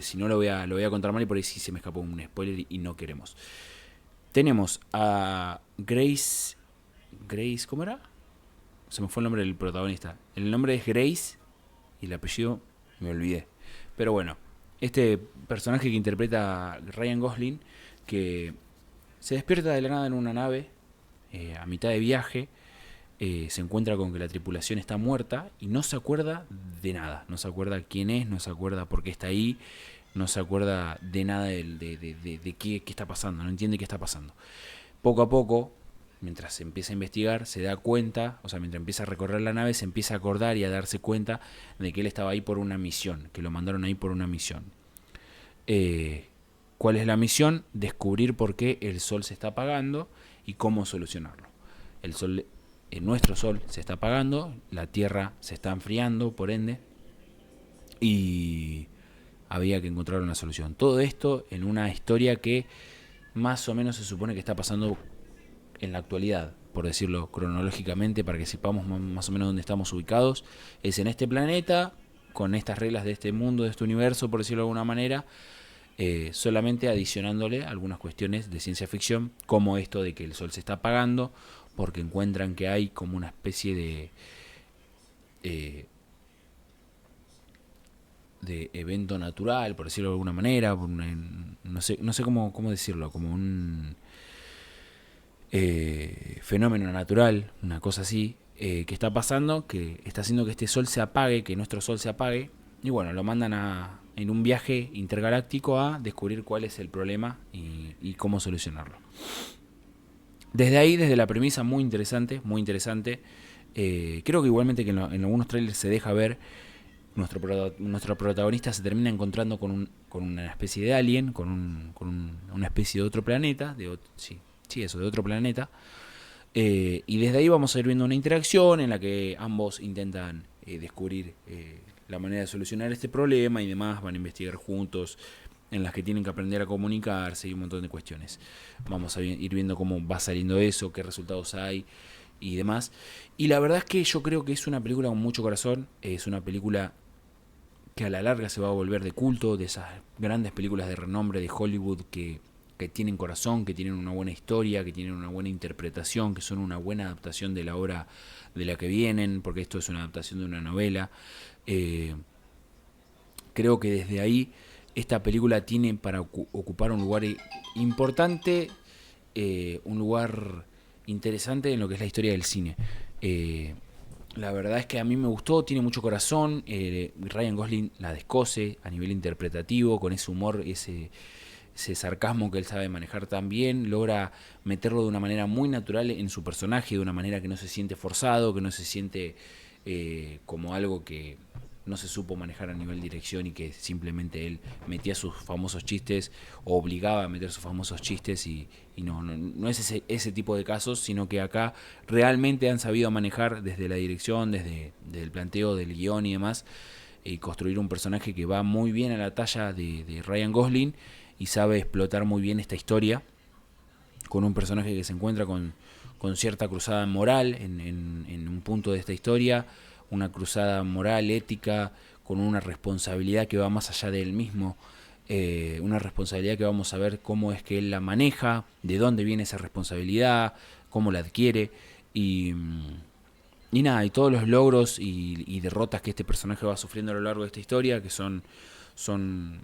si no lo voy a contar mal y por ahí sí se me escapó un spoiler y no queremos. Tenemos a Grace... Grace, ¿cómo era? Se me fue el nombre del protagonista. El nombre es Grace y el apellido me olvidé. Pero bueno, este personaje que interpreta Ryan Gosling, que se despierta de la nada en una nave a mitad de viaje, se encuentra con que la tripulación está muerta y no se acuerda de nada. No se acuerda quién es, no se acuerda por qué está ahí, no se acuerda de nada de qué está pasando, no entiende qué está pasando. Poco a poco mientras se empieza a investigar, se da cuenta, o sea, mientras empieza a recorrer la nave, se empieza a acordar y a darse cuenta de que él estaba ahí por una misión, que lo mandaron ahí por una misión. ¿Cuál es la misión? Descubrir por qué el Sol se está apagando y cómo solucionarlo. El Sol, nuestro Sol se está apagando, la Tierra se está enfriando, por ende, y había que encontrar una solución. Todo esto en una historia que más o menos se supone que está pasando en la actualidad, por decirlo cronológicamente, para que sepamos más o menos dónde estamos ubicados. Es en este planeta, con estas reglas de este mundo, de este universo, por decirlo de alguna manera, solamente adicionándole algunas cuestiones de ciencia ficción, como esto de que el Sol se está apagando, porque encuentran que hay como una especie de evento natural, por decirlo de alguna manera, no sé cómo decirlo, como un fenómeno natural, una cosa así, que está pasando, que está haciendo que este Sol se apague, que nuestro Sol se apague, y bueno, lo mandan en un viaje intergaláctico a descubrir cuál es el problema y cómo solucionarlo. Desde ahí, desde la premisa, muy interesante, muy interesante. Creo que igualmente que en algunos trailers se deja ver, nuestro protagonista se termina encontrando con una especie de alien, con una especie de otro planeta, de otro planeta. Y desde ahí vamos a ir viendo una interacción en la que ambos intentan descubrir la manera de solucionar este problema y demás, van a investigar juntos, en las que tienen que aprender a comunicarse y un montón de cuestiones. Vamos a ir viendo cómo va saliendo eso, qué resultados hay y demás. Y la verdad es que yo creo que es una película con mucho corazón, es una película que a la larga se va a volver de culto, de esas grandes películas de renombre de Hollywood que tienen corazón, que tienen una buena historia, que tienen una buena interpretación, que son una buena adaptación de la obra de la que vienen, porque esto es una adaptación de una novela. Creo que desde ahí esta película tiene para ocupar un lugar importante, un lugar interesante en lo que es la historia del cine. La verdad es que a mí me gustó, tiene mucho corazón. Ryan Gosling la descose a nivel interpretativo, con ese humor, ese sarcasmo que él sabe manejar tan bien, logra meterlo de una manera muy natural en su personaje, de una manera que no se siente forzado, que no se siente como algo que no se supo manejar a nivel dirección y que simplemente él metía sus famosos chistes o obligaba a meter sus famosos chistes y no es ese tipo de casos, sino que acá realmente han sabido manejar desde la dirección, desde el planteo del guión y demás, y construir un personaje que va muy bien a la talla de Ryan Gosling y sabe explotar muy bien esta historia con un personaje que se encuentra con cierta cruzada moral en un punto de esta historia, una cruzada moral, ética, con una responsabilidad que va más allá de él mismo, una responsabilidad que vamos a ver cómo es que él la maneja, de dónde viene esa responsabilidad, cómo la adquiere y nada, y todos los logros y derrotas que este personaje va sufriendo a lo largo de esta historia, que son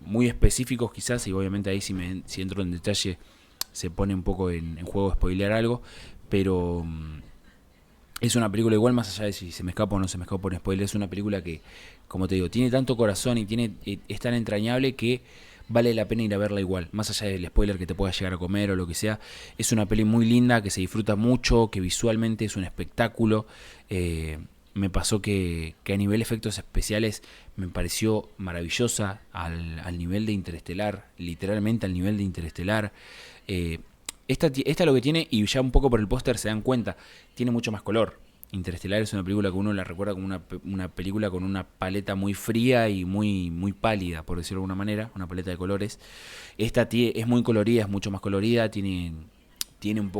muy específicos quizás, y obviamente ahí si entro en detalle se pone un poco en juego spoilear algo, pero es una película igual, más allá de si se me escapa o no se me escapa por spoiler, es una película que, como te digo, tiene tanto corazón y es tan entrañable que vale la pena ir a verla igual, más allá del spoiler que te pueda llegar a comer o lo que sea. Es una peli muy linda, que se disfruta mucho, que visualmente es un espectáculo. Me pasó que a nivel efectos especiales me pareció maravillosa, al nivel de Interestelar, literalmente al nivel de Interestelar. Esta lo que tiene, y ya un poco por el póster se dan cuenta, tiene mucho más color. Interestelar es una película que uno la recuerda como una película con una paleta muy fría y muy pálida, por decirlo de alguna manera, una paleta de colores. Esta es muy colorida, es mucho más colorida,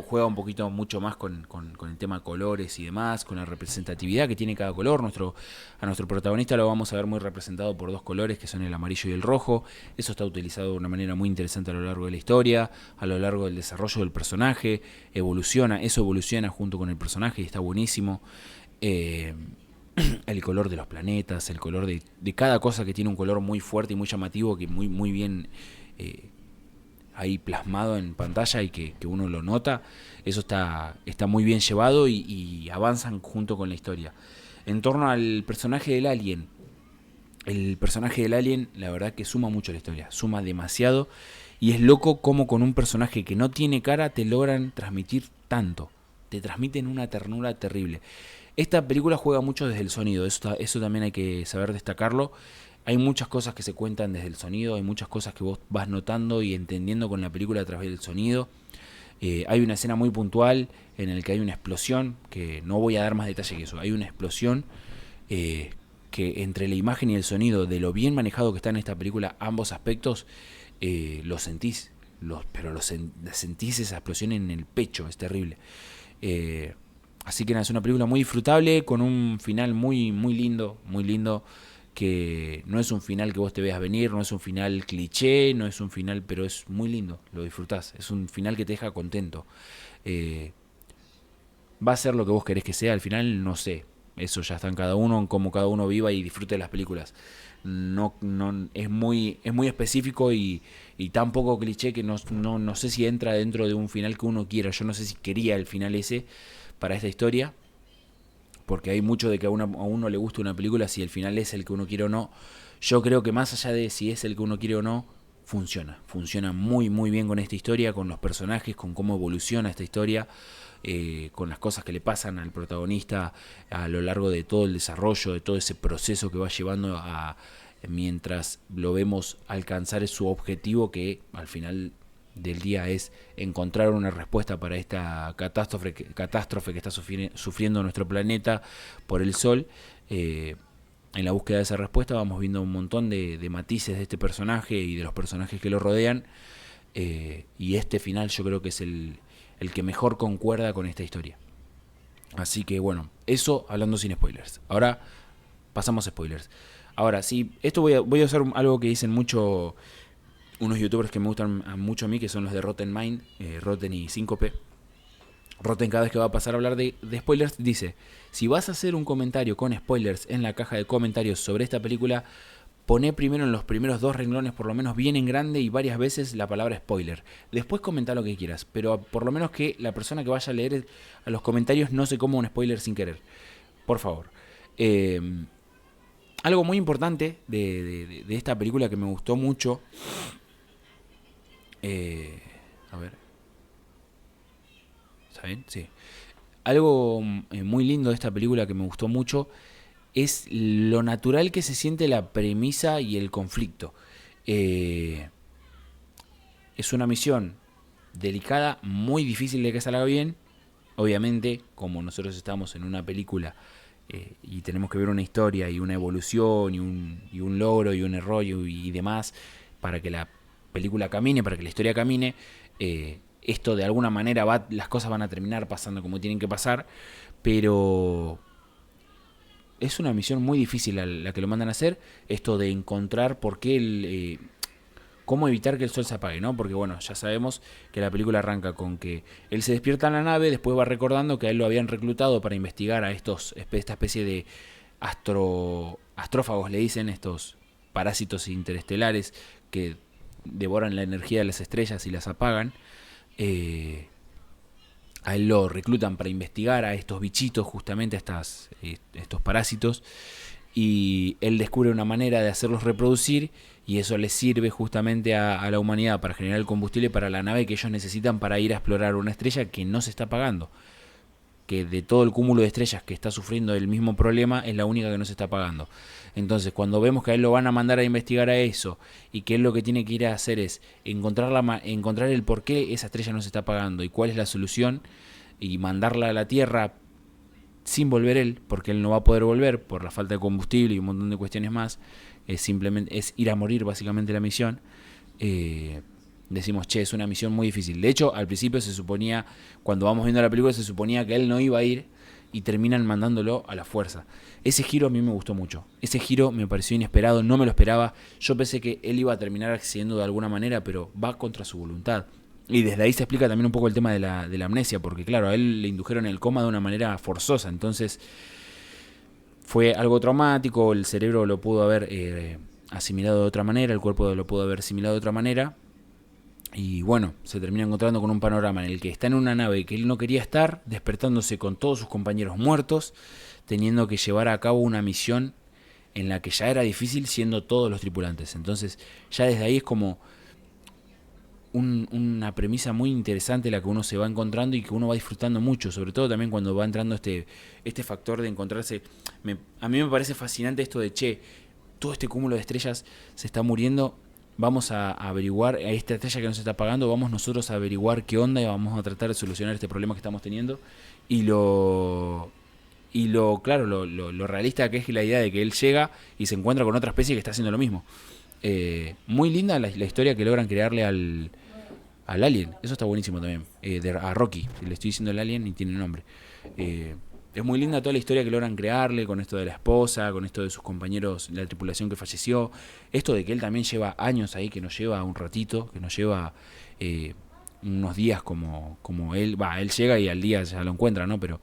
juega un poquito mucho más con el tema colores y demás, con la representatividad que tiene cada color. A nuestro protagonista lo vamos a ver muy representado por dos colores, que son el amarillo y el rojo. Eso está utilizado de una manera muy interesante a lo largo de la historia, a lo largo del desarrollo del personaje. Eso evoluciona junto con el personaje y está buenísimo. El color de los planetas, el color de cada cosa, que tiene un color muy fuerte y muy llamativo, que muy bien ahí plasmado en pantalla y que uno lo nota. Eso está muy bien llevado y avanzan junto con la historia. En torno al personaje del alien, la verdad que suma mucho a la historia, suma demasiado, y es loco cómo con un personaje que no tiene cara te logran transmitir tanto. te transmiten una ternura terrible. Esta película juega mucho desde el sonido, eso también hay que saber destacarlo. Hay muchas cosas que se cuentan desde el sonido, hay muchas cosas que vos vas notando y entendiendo con la película a través del sonido. Hay una escena muy puntual en la que hay una explosión, que no voy a dar más detalle que eso. Hay una explosión que entre la imagen y el sonido, de lo bien manejado que está en esta película, ambos aspectos, lo sentís. Sentís esa explosión en el pecho, es terrible. Así que nada, es una película muy disfrutable, con un final muy, muy lindo, que no es un final que vos te veas venir, no es un final cliché, no es un final, pero es muy lindo, lo disfrutás, es un final que te deja contento. Eh, Va a ser lo que vos querés que sea, al final no sé, eso ya está en cada uno, en cómo cada uno viva y disfrute de las películas. No es muy específico y tan poco cliché que no sé si entra dentro de un final que uno quiera. Yo no sé si quería el final ese para esta historia, porque hay mucho de que a uno le gusta una película si el final es el que uno quiere o no. Yo creo que más allá de si es el que uno quiere o no, funciona muy muy bien con esta historia, con los personajes, con cómo evoluciona esta historia, con las cosas que le pasan al protagonista a lo largo de todo el desarrollo, de todo ese proceso que va llevando mientras lo vemos alcanzar su objetivo, que al final del día es encontrar una respuesta para esta catástrofe que está sufriendo nuestro planeta por el sol. En la búsqueda de esa respuesta vamos viendo un montón de matices de este personaje y de los personajes que lo rodean, y este final yo creo que es el que mejor concuerda con esta historia. Así que bueno, eso hablando sin spoilers. Ahora pasamos a spoilers. Ahora, sí, esto voy a usar algo que dicen mucho unos youtubers que me gustan mucho a mí, que son los de Rotten Mind, Rotten y Síncope. Rotten, cada vez que va a pasar a hablar de spoilers, dice: si vas a hacer un comentario con spoilers en la caja de comentarios sobre esta película, poné primero en los primeros 2 renglones, por lo menos bien en grande y varias veces, la palabra spoiler. Después comenta lo que quieras, pero por lo menos que la persona que vaya a leer a los comentarios no se coma un spoiler sin querer. Por favor. Algo muy importante de esta película que me gustó mucho. A ver. ¿Está bien? Sí. Algo muy lindo de esta película que me gustó mucho es lo natural que se siente la premisa y el conflicto. Es una misión delicada, muy difícil de que salga bien. Obviamente, como nosotros estamos en una película y tenemos que ver una historia y una evolución y un logro y un error y demás para que la película camine, para que la historia camine, esto de alguna manera las cosas van a terminar pasando como tienen que pasar, pero es una misión muy difícil la que lo mandan a hacer, esto de encontrar por qué cómo evitar que el sol se apague, ¿no? Porque bueno, ya sabemos que la película arranca con que él se despierta en la nave, después va recordando que a él lo habían reclutado para investigar a esta especie de astrófagos, le dicen, estos parásitos interestelares que devoran la energía de las estrellas y las apagan. A él lo reclutan para investigar a estos bichitos, justamente a estos parásitos, y él descubre una manera de hacerlos reproducir y eso les sirve justamente a la humanidad para generar el combustible para la nave que ellos necesitan para ir a explorar una estrella que no se está apagando, que de todo el cúmulo de estrellas que está sufriendo el mismo problema es la única que no se está apagando. Entonces cuando vemos que a él lo van a mandar a investigar a eso y que él lo que tiene que ir a hacer es encontrar el por qué esa estrella no se está apagando y cuál es la solución, y mandarla a la Tierra sin volver él, porque él no va a poder volver por la falta de combustible y un montón de cuestiones más, simplemente es ir a morir básicamente la misión. Decimos, che, es una misión muy difícil. De hecho, al principio se suponía, cuando vamos viendo la película, se suponía que él no iba a ir y terminan mandándolo a la fuerza. Ese giro a mí me gustó mucho. Ese giro me pareció inesperado, no me lo esperaba. Yo pensé que él iba a terminar accediendo de alguna manera, pero va contra su voluntad. Y desde ahí se explica también un poco el tema de la amnesia, porque claro, a él le indujeron el coma de una manera forzosa, entonces fue algo traumático, el cerebro lo pudo haber asimilado de otra manera, el cuerpo lo pudo haber asimilado de otra manera, y bueno, se termina encontrando con un panorama en el que está en una nave que él no quería estar, despertándose con todos sus compañeros muertos, teniendo que llevar a cabo una misión en la que ya era difícil siendo todos los tripulantes. Entonces ya desde ahí es como una premisa muy interesante la que uno se va encontrando y que uno va disfrutando mucho, sobre todo también cuando va entrando este factor de encontrarse. A mí me parece fascinante esto de, che, todo este cúmulo de estrellas se está muriendo, vamos a averiguar, a esta estrella que nos está apagando, vamos nosotros a averiguar qué onda y vamos a tratar de solucionar este problema que estamos teniendo. Y claro, lo realista que es la idea de que él llega y se encuentra con otra especie que está haciendo lo mismo. Muy linda la historia que logran crearle al alien. Eso está buenísimo también. A Rocky, le estoy diciendo el alien y tiene nombre. Es muy linda toda la historia que logran crearle con esto de la esposa, con esto de sus compañeros, la tripulación que falleció. Esto de que él también lleva años ahí, que no lleva un ratito, que no lleva unos días como él. Él llega y al día ya lo encuentra, ¿no? Pero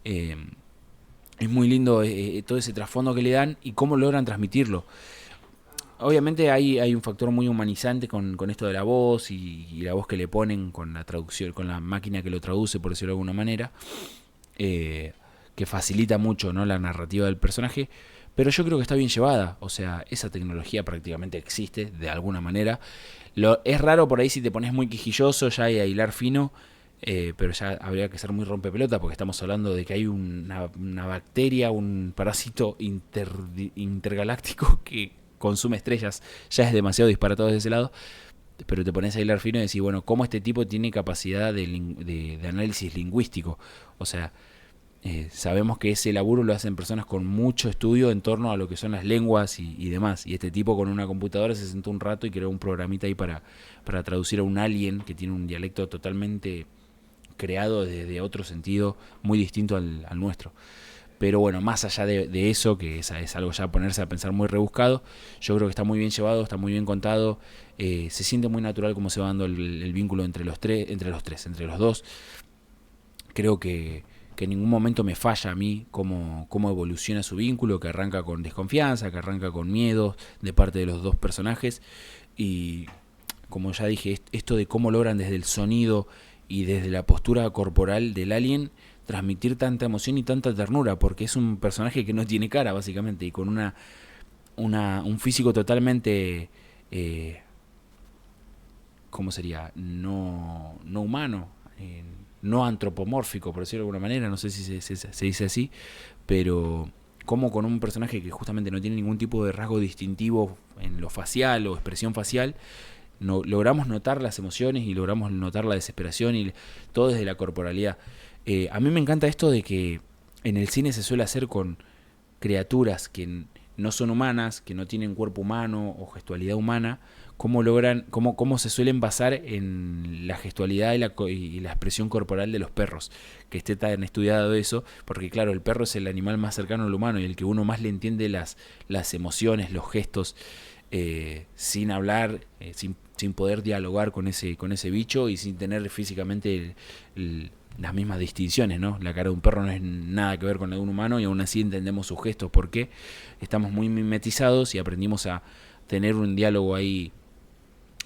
es muy lindo todo ese trasfondo que le dan y cómo logran transmitirlo. Obviamente hay un factor muy humanizante con esto de la voz y la voz que le ponen con la traducción, con la máquina que lo traduce, por decirlo de alguna manera, que facilita mucho, ¿no?, la narrativa del personaje, pero yo creo que está bien llevada. O sea, esa tecnología prácticamente existe de alguna manera. Es raro por ahí si te pones muy quijilloso ya y a hilar fino, pero ya habría que ser muy rompepelota porque estamos hablando de que hay una bacteria, un parásito intergaláctico que consume estrellas. Ya es demasiado disparatado desde ese lado, pero te pones a hilar fino y decís, bueno, ¿cómo este tipo tiene capacidad de análisis lingüístico? O sea, sabemos que ese laburo lo hacen personas con mucho estudio en torno a lo que son las lenguas y demás. Y este tipo con una computadora se sentó un rato y creó un programita ahí para traducir a un alien que tiene un dialecto totalmente creado desde otro sentido, muy distinto al nuestro. Pero bueno, más allá de eso, que es algo ya ponerse a pensar muy rebuscado, yo creo que está muy bien llevado, está muy bien contado, se siente muy natural cómo se va dando el vínculo entre los dos. Creo que en ningún momento me falla a mí cómo evoluciona su vínculo, que arranca con desconfianza, que arranca con miedo de parte de los dos personajes. Y como ya dije, esto de cómo logran desde el sonido y desde la postura corporal del alien transmitir tanta emoción y tanta ternura, porque es un personaje que no tiene cara básicamente y con un físico totalmente ¿cómo sería? No humano, no antropomórfico, por decirlo de alguna manera, no sé si se dice así, pero como con un personaje que justamente no tiene ningún tipo de rasgo distintivo en lo facial o expresión facial, logramos notar las emociones y logramos notar la desesperación y todo desde la corporalidad. A mí me encanta esto de que en el cine se suele hacer con criaturas que no son humanas, que no tienen cuerpo humano o gestualidad humana, cómo se suelen basar en la gestualidad y la expresión corporal de los perros, que esté tan estudiado eso, porque claro, el perro es el animal más cercano al humano y el que uno más le entiende las emociones, los gestos, sin hablar, sin poder dialogar con ese bicho y sin tener físicamente las mismas distinciones, ¿no? La cara de un perro no es nada que ver con la de un humano y aún así entendemos sus gestos porque estamos muy mimetizados y aprendimos a tener un diálogo ahí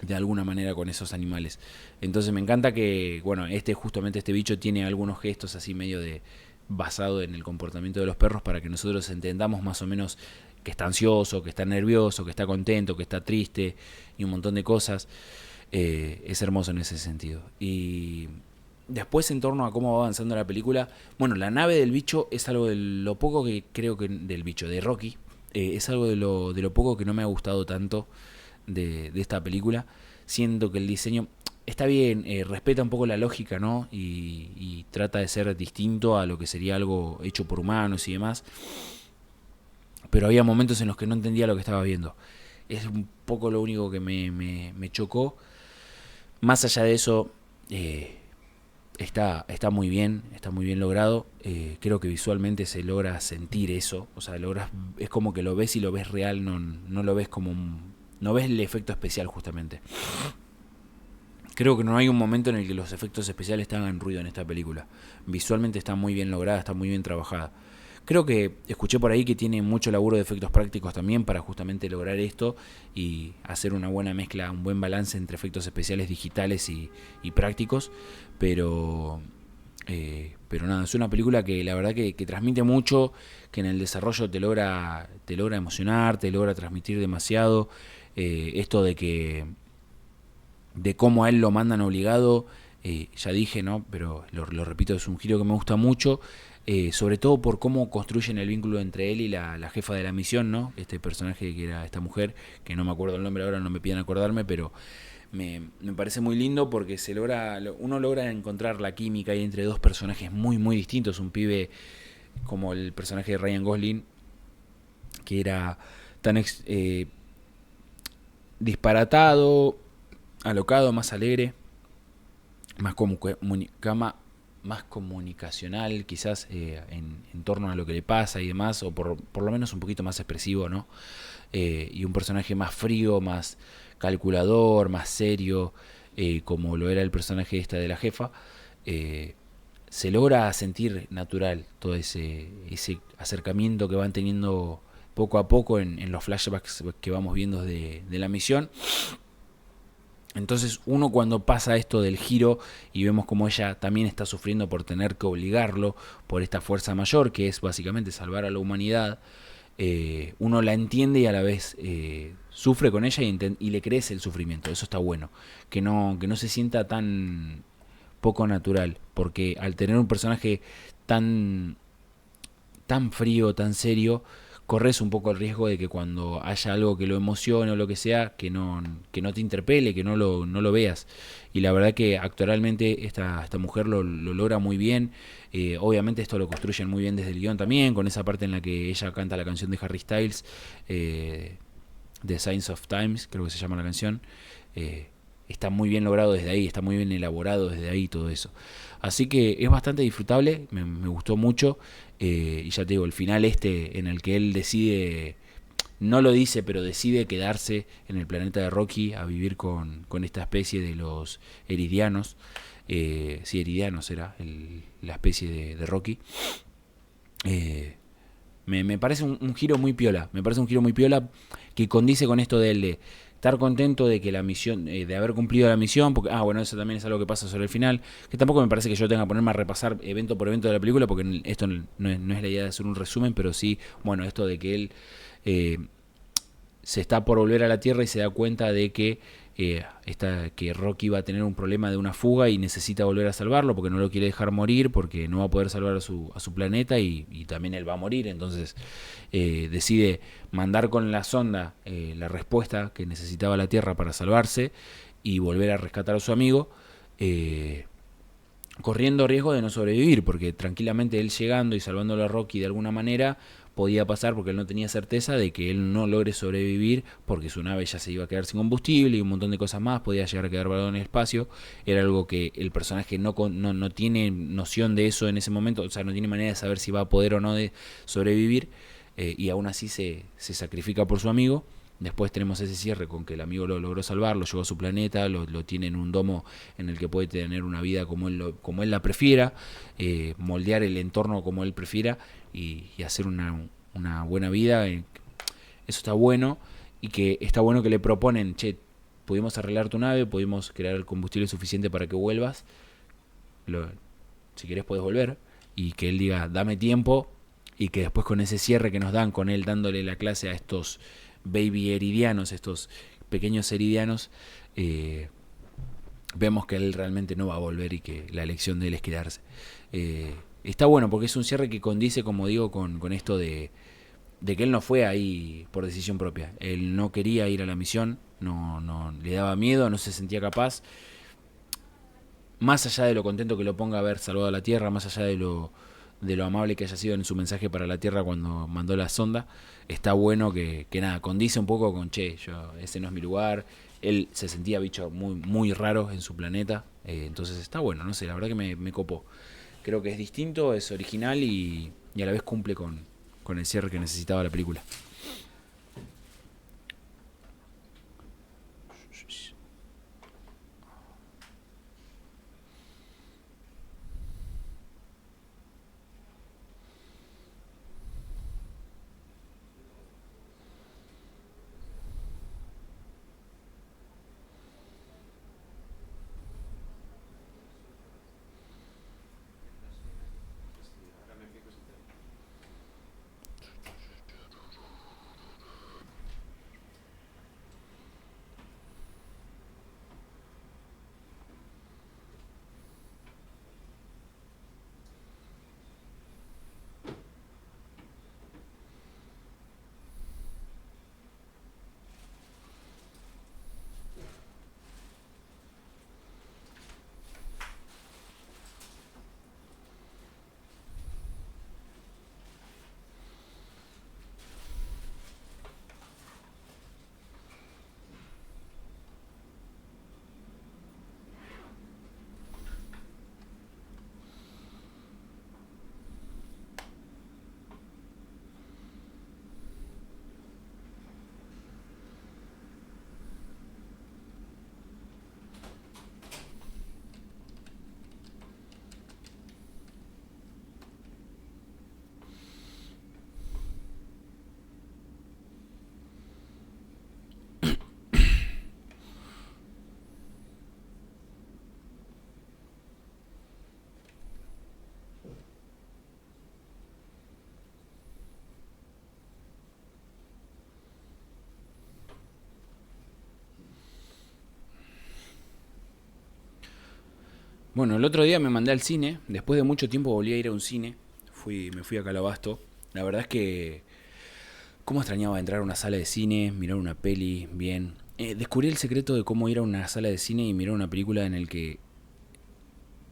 de alguna manera con esos animales. Entonces me encanta que, bueno, justamente este bicho tiene algunos gestos así medio basado en el comportamiento de los perros para que nosotros entendamos más o menos que está ansioso, que está nervioso, que está contento, que está triste y un montón de cosas. Es hermoso en ese sentido. Y después, en torno a cómo va avanzando la película, bueno, la nave del bicho es algo de lo poco que creo que del bicho, de Rocky, es algo de lo poco que no me ha gustado tanto de esta película. Siento que el diseño está bien, respeta un poco la lógica, ¿no? Y trata de ser distinto a lo que sería algo hecho por humanos y demás. Pero había momentos en los que no entendía lo que estaba viendo. Es un poco lo único que me chocó. Más allá de eso, está muy bien logrado. Creo que visualmente se logra sentir eso. O sea, es como que lo ves y lo ves real, no lo ves como no ves el efecto especial justamente. Creo que no hay un momento en el que los efectos especiales te hagan ruido en esta película. Visualmente está muy bien lograda, está muy bien trabajada. Creo que escuché por ahí que tiene mucho laburo de efectos prácticos también para justamente lograr esto y hacer una buena mezcla, un buen balance entre efectos especiales digitales y prácticos. Pero nada, es una película que la verdad que transmite mucho, que en el desarrollo te logra emocionar, te logra transmitir demasiado. Esto de que de cómo a él lo mandan obligado. Ya dije, ¿no? Pero lo repito, es un giro que me gusta mucho. Sobre todo por cómo construyen el vínculo entre él y la jefa de la misión, ¿no? Este personaje que era esta mujer, que no me acuerdo el nombre ahora, no me piden acordarme, pero me parece muy lindo porque uno logra encontrar la química ahí entre dos personajes muy, muy distintos. Un pibe como el personaje de Ryan Gosling, que era tan disparatado, alocado, más alegre, más más comunicacional quizás en torno a lo que le pasa y demás, o por lo menos un poquito más expresivo, ¿no? Y un personaje más frío, más calculador, más serio, como lo era el personaje esta de la jefa. Se logra sentir natural todo ese acercamiento que van teniendo poco a poco en los flashbacks que vamos viendo de la misión. Entonces uno cuando pasa esto del giro y vemos como ella también está sufriendo por tener que obligarlo por esta fuerza mayor que es básicamente salvar a la humanidad, uno la entiende y a la vez sufre con ella y le crece el sufrimiento. Eso está bueno, que no se sienta tan poco natural, porque al tener un personaje tan tan frío, tan serio, corres un poco el riesgo de que cuando haya algo que lo emocione o lo que sea, que no te interpele, que no lo veas. Y la verdad que actualmente esta mujer lo logra muy bien. Obviamente esto lo construyen muy bien desde el guión también, con esa parte en la que ella canta la canción de Harry Styles, The Signs of Times, creo que se llama la canción. Está muy bien logrado desde ahí, está muy bien elaborado desde ahí todo eso. Así que es bastante disfrutable, me gustó mucho. Y ya te digo, el final en el que él decide, no lo dice, pero decide quedarse en el planeta de Rocky a vivir con esta especie de los Eridianos. Sí, Eridianos era la especie de Rocky. Me parece un giro muy piola. Me parece un giro muy piola que condice con esto de estar contento de que la misión, de haber cumplido la misión, porque, bueno, eso también es algo que pasa sobre el final, que tampoco me parece que yo tenga que ponerme a repasar evento por evento de la película, porque esto no es la idea de hacer un resumen, pero sí, bueno, esto de que él eh, se está por volver a la Tierra y se da cuenta de que Rocky va a tener un problema de una fuga y necesita volver a salvarlo porque no lo quiere dejar morir, porque no va a poder salvar a su planeta y también él va a morir. Entonces decide mandar con la sonda la respuesta que necesitaba la Tierra para salvarse y volver a rescatar a su amigo. Corriendo riesgo de no sobrevivir, porque tranquilamente él llegando y salvándolo a Rocky de alguna manera podía pasar, porque él no tenía certeza de que él no logre sobrevivir, porque su nave ya se iba a quedar sin combustible y un montón de cosas más, podía llegar a quedar varado en el espacio. Era algo que el personaje no tiene noción de eso en ese momento, o sea, no tiene manera de saber si va a poder o no de sobrevivir, y aún así se sacrifica por su amigo. Después tenemos ese cierre con que el amigo lo logró salvar, lo llevó a su planeta, lo tiene en un domo en el que puede tener una vida como él la prefiera, moldear el entorno como él prefiera y hacer una buena vida. Eso está bueno y que está bueno que le proponen, che, pudimos arreglar tu nave, pudimos crear el combustible suficiente para que vuelvas, lo, si querés podés volver, y que él diga, dame tiempo, y que después con ese cierre que nos dan, con él dándole la clase a estos baby heridianos, estos pequeños heridianos, vemos que él realmente no va a volver y que la elección de él es quedarse. Está bueno porque es un cierre que condice, como digo, con esto de que él no fue ahí por decisión propia. Él no quería ir a la misión, no le daba miedo, no se sentía capaz. Más allá de lo contento que lo ponga haber salvado a la Tierra, más allá de lo amable que haya sido en su mensaje para la Tierra cuando mandó la sonda, está bueno que nada, condice un poco con, che, ese no es mi lugar. Él se sentía bicho muy, muy raro en su planeta, entonces está bueno, no sé, la verdad que me copó. Creo que es distinto, es original y a la vez cumple con el cierre que necesitaba la película. Bueno, el otro día me mandé al cine. Después de mucho tiempo volví a ir a un cine. Me fui a Calabasto. La verdad es que... ¿Cómo extrañaba entrar a una sala de cine, mirar una peli bien? Descubrí el secreto de cómo ir a una sala de cine y mirar una película en el que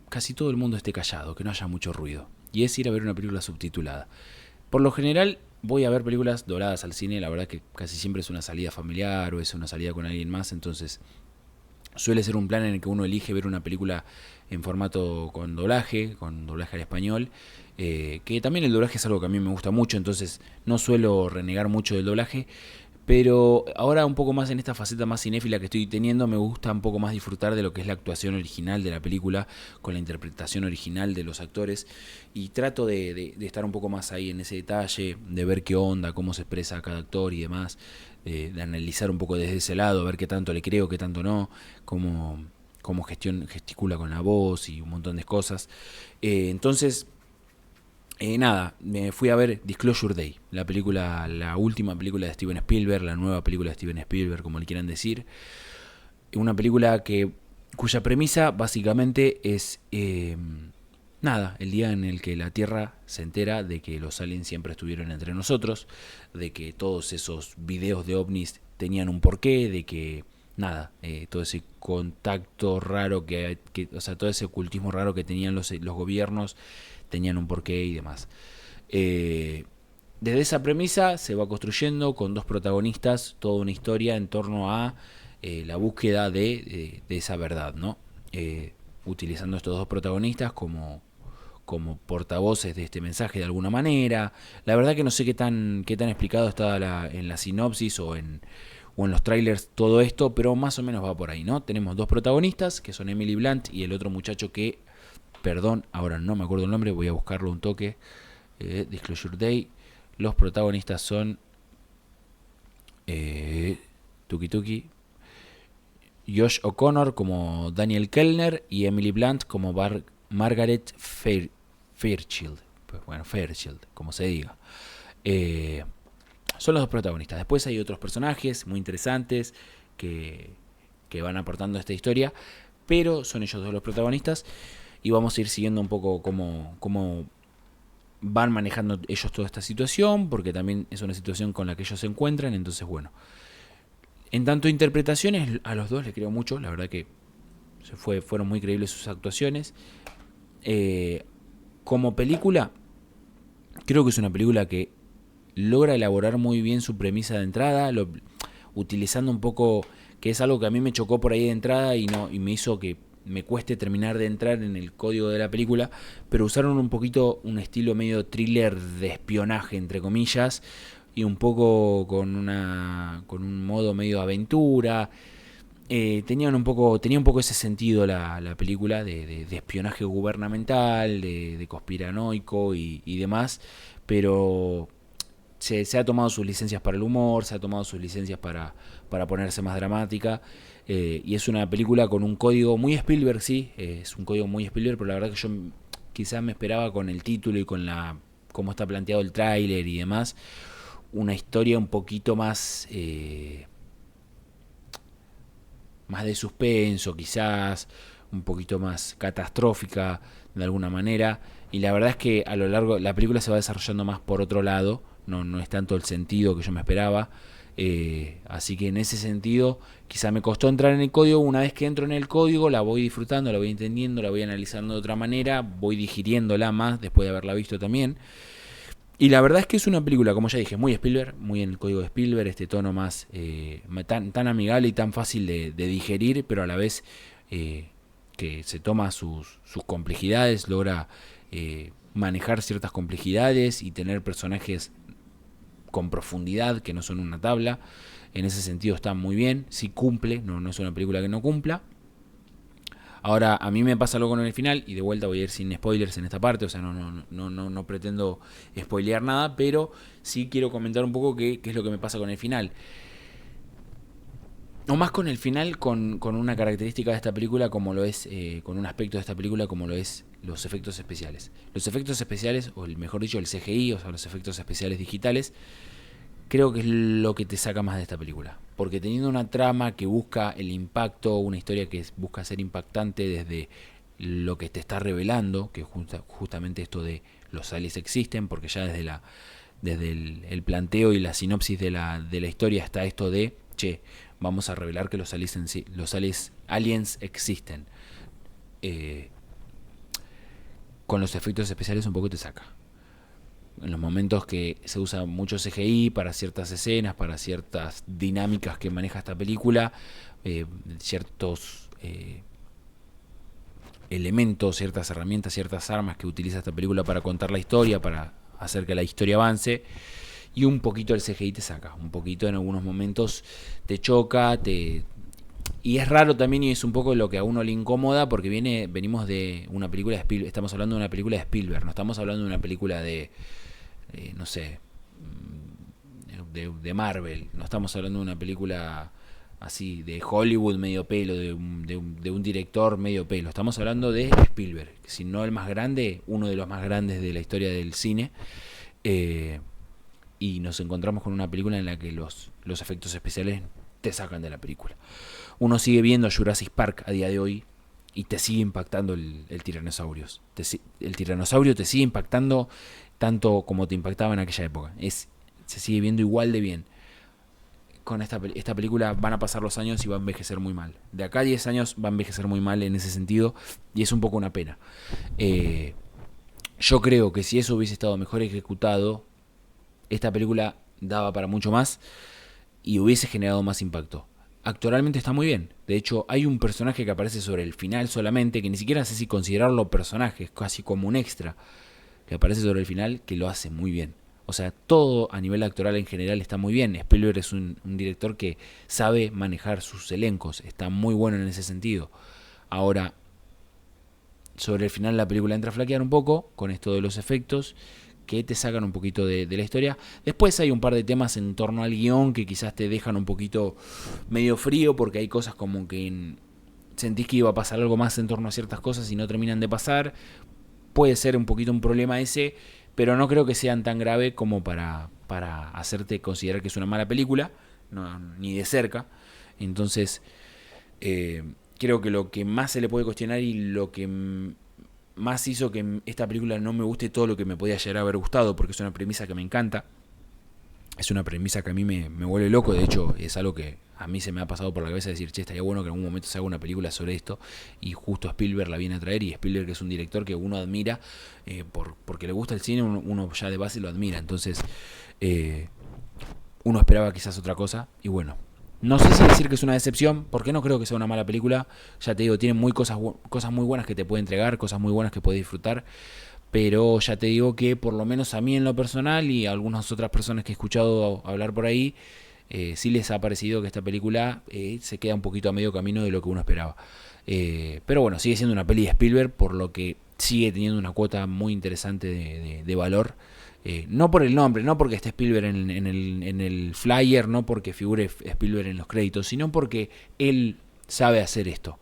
casi todo el mundo esté callado, que no haya mucho ruido. Y es ir a ver una película subtitulada. Por lo general voy a ver películas dobladas al cine. La verdad que casi siempre es una salida familiar o es una salida con alguien más. Entonces suele ser un plan en el que uno elige ver una película en formato con doblaje al español, que también el doblaje es algo que a mí me gusta mucho, entonces no suelo renegar mucho del doblaje, pero ahora un poco más en esta faceta más cinéfila que estoy teniendo, me gusta un poco más disfrutar de lo que es la actuación original de la película, con la interpretación original de los actores, y trato de estar un poco más ahí en ese detalle, de ver qué onda, cómo se expresa cada actor y demás, de analizar un poco desde ese lado, ver qué tanto le creo, qué tanto no, cómo gesticula con la voz y un montón de cosas. Entonces, nada, me fui a ver Disclosure Day, la última película de Steven Spielberg, la nueva película de Steven Spielberg, como le quieran decir. Una película cuya premisa básicamente es nada, el día en el que la Tierra se entera de que los aliens siempre estuvieron entre nosotros, de que todos esos videos de ovnis tenían un porqué, de que nada, todo ese contacto raro o sea, todo ese ocultismo raro que tenían los gobiernos tenían un porqué y demás. Desde esa premisa se va construyendo con dos protagonistas toda una historia en torno a la búsqueda de esa verdad, ¿no? Utilizando estos dos protagonistas como portavoces de este mensaje de alguna manera. La verdad que no sé qué tan explicado está en la sinopsis o en los trailers todo esto, pero más o menos va por ahí, ¿no? Tenemos dos protagonistas, que son Emily Blunt y el otro muchacho que, perdón, ahora no me acuerdo el nombre, voy a buscarlo un toque. Disclosure Day. Los protagonistas son Tuki Tuki, Josh O'Connor como Daniel Kellner y Emily Blunt como Margaret Fairchild. Pues bueno, Fairchild, como se diga. Son los dos protagonistas. Después hay otros personajes muy interesantes que van aportando a esta historia, pero son ellos dos los protagonistas y vamos a ir siguiendo un poco cómo van manejando ellos toda esta situación, porque también es una situación con la que ellos se encuentran. Entonces, bueno, en tanto interpretaciones, a los dos les creo mucho. La verdad que fueron muy creíbles sus actuaciones. Como película, creo que es una película que logra elaborar muy bien su premisa de entrada, utilizando un poco, que es algo que a mí me chocó por ahí de entrada y me hizo que me cueste terminar de entrar en el código de la película, pero usaron un poquito un estilo medio thriller de espionaje, entre comillas, y un poco con un modo medio aventura. Tenía un poco ese sentido la película de espionaje gubernamental, de conspiranoico y demás, pero se ha tomado sus licencias para el humor, se ha tomado sus licencias para ponerse más dramática, y es una película con un código muy Spielberg, sí, es un código muy Spielberg, pero la verdad que yo quizás me esperaba con el título y con cómo está planteado el tráiler y demás, una historia un poquito más de suspenso, quizás un poquito más catastrófica de alguna manera, y la verdad es que a lo largo la película se va desarrollando más por otro lado, no es tanto el sentido que yo me esperaba, así que en ese sentido quizá me costó entrar en el código. Una vez que entro en el código la voy disfrutando, la voy entendiendo, la voy analizando de otra manera, voy digiriéndola más después de haberla visto también. Y la verdad es que es una película, como ya dije, muy Spielberg, muy en el código de Spielberg, este tono más tan amigable y tan fácil de digerir, pero a la vez que se toma sus complejidades, logra manejar ciertas complejidades y tener personajes con profundidad que no son una tabla. En ese sentido está muy bien, sí cumple, no es una película que no cumpla. Ahora, a mí me pasa algo con el final, y de vuelta voy a ir sin spoilers en esta parte, o sea, no pretendo spoilear nada, pero sí quiero comentar un poco qué es lo que me pasa con el final. O más con el final, con una característica de esta película, como lo es, con un aspecto de esta película, como lo es los efectos especiales. Los efectos especiales, o mejor dicho, el CGI, o sea, los efectos especiales digitales, creo que es lo que te saca más de esta película. Porque teniendo una trama que busca el impacto, una historia que busca ser impactante desde lo que te está revelando, que justamente esto de los aliens existen, porque ya desde el planteo y la sinopsis de la historia está esto de, che, vamos a revelar que los aliens existen. Eh, con los efectos especiales un poco te saca. En los momentos que se usa mucho CGI para ciertas escenas, para ciertas dinámicas que maneja esta película, ciertos elementos, ciertas herramientas, ciertas armas que utiliza esta película para contar la historia, para hacer que la historia avance, y un poquito el CGI te saca, un poquito en algunos momentos te choca, y es raro también, y es un poco lo que a uno le incomoda, porque venimos de una película de Spielberg, estamos hablando de una película de Spielberg, no estamos hablando de una película no sé, de Marvel, no estamos hablando de una película así de Hollywood medio pelo, de un director medio pelo, estamos hablando de Spielberg, si no el más grande, uno de los más grandes de la historia del cine. Y nos encontramos con una película en la que los efectos especiales te sacan de la película. Uno sigue viendo Jurassic Park a día de hoy y te sigue impactando el tiranosaurio. El tiranosaurio te sigue impactando tanto como te impactaba en aquella época. Se sigue viendo igual de bien. Con esta película van a pasar los años y va a envejecer muy mal. De acá a 10 años va a envejecer muy mal en ese sentido, y es un poco una pena. Yo creo que si eso hubiese estado mejor ejecutado, esta película daba para mucho más y hubiese generado más impacto. Actualmente está muy bien. De hecho, hay un personaje que aparece sobre el final solamente, que ni siquiera sé si considerarlo personaje, es casi como un extra, que aparece sobre el final, que lo hace muy bien. O sea, todo a nivel actoral en general está muy bien. Spielberg es un director que sabe manejar sus elencos, está muy bueno en ese sentido. Ahora, sobre el final la película entra a flaquear un poco con esto de los efectos, que te sacan un poquito de la historia. Después hay un par de temas en torno al guión que quizás te dejan un poquito medio frío, porque hay cosas como que sentís que iba a pasar algo más en torno a ciertas cosas y no terminan de pasar. Puede ser un poquito un problema ese, pero no creo que sean tan grave como para hacerte considerar que es una mala película, no, ni de cerca. Entonces, creo que lo que más se le puede cuestionar y lo que más hizo que esta película no me guste todo lo que me podía llegar a haber gustado, porque es una premisa que me encanta, es una premisa que a mí me vuelve loco. De hecho, es algo que a mí se me ha pasado por la cabeza, decir, che, estaría bueno que en algún momento se haga una película sobre esto, y justo Spielberg la viene a traer, y Spielberg, que es un director que uno admira, porque le gusta el cine, uno ya de base lo admira. Entonces, uno esperaba quizás otra cosa, y bueno, no sé si decir que es una decepción, porque no creo que sea una mala película. Ya te digo, tiene cosas muy buenas que te puede entregar, cosas muy buenas que puedes disfrutar. Pero ya te digo que por lo menos a mí en lo personal y a algunas otras personas que he escuchado hablar por ahí, sí les ha parecido que esta película se queda un poquito a medio camino de lo que uno esperaba. Pero bueno, sigue siendo una peli de Spielberg, por lo que sigue teniendo una cuota muy interesante de valor. No por el nombre, no porque esté Spielberg en el flyer, no porque figure Spielberg en los créditos, sino porque él sabe hacer esto.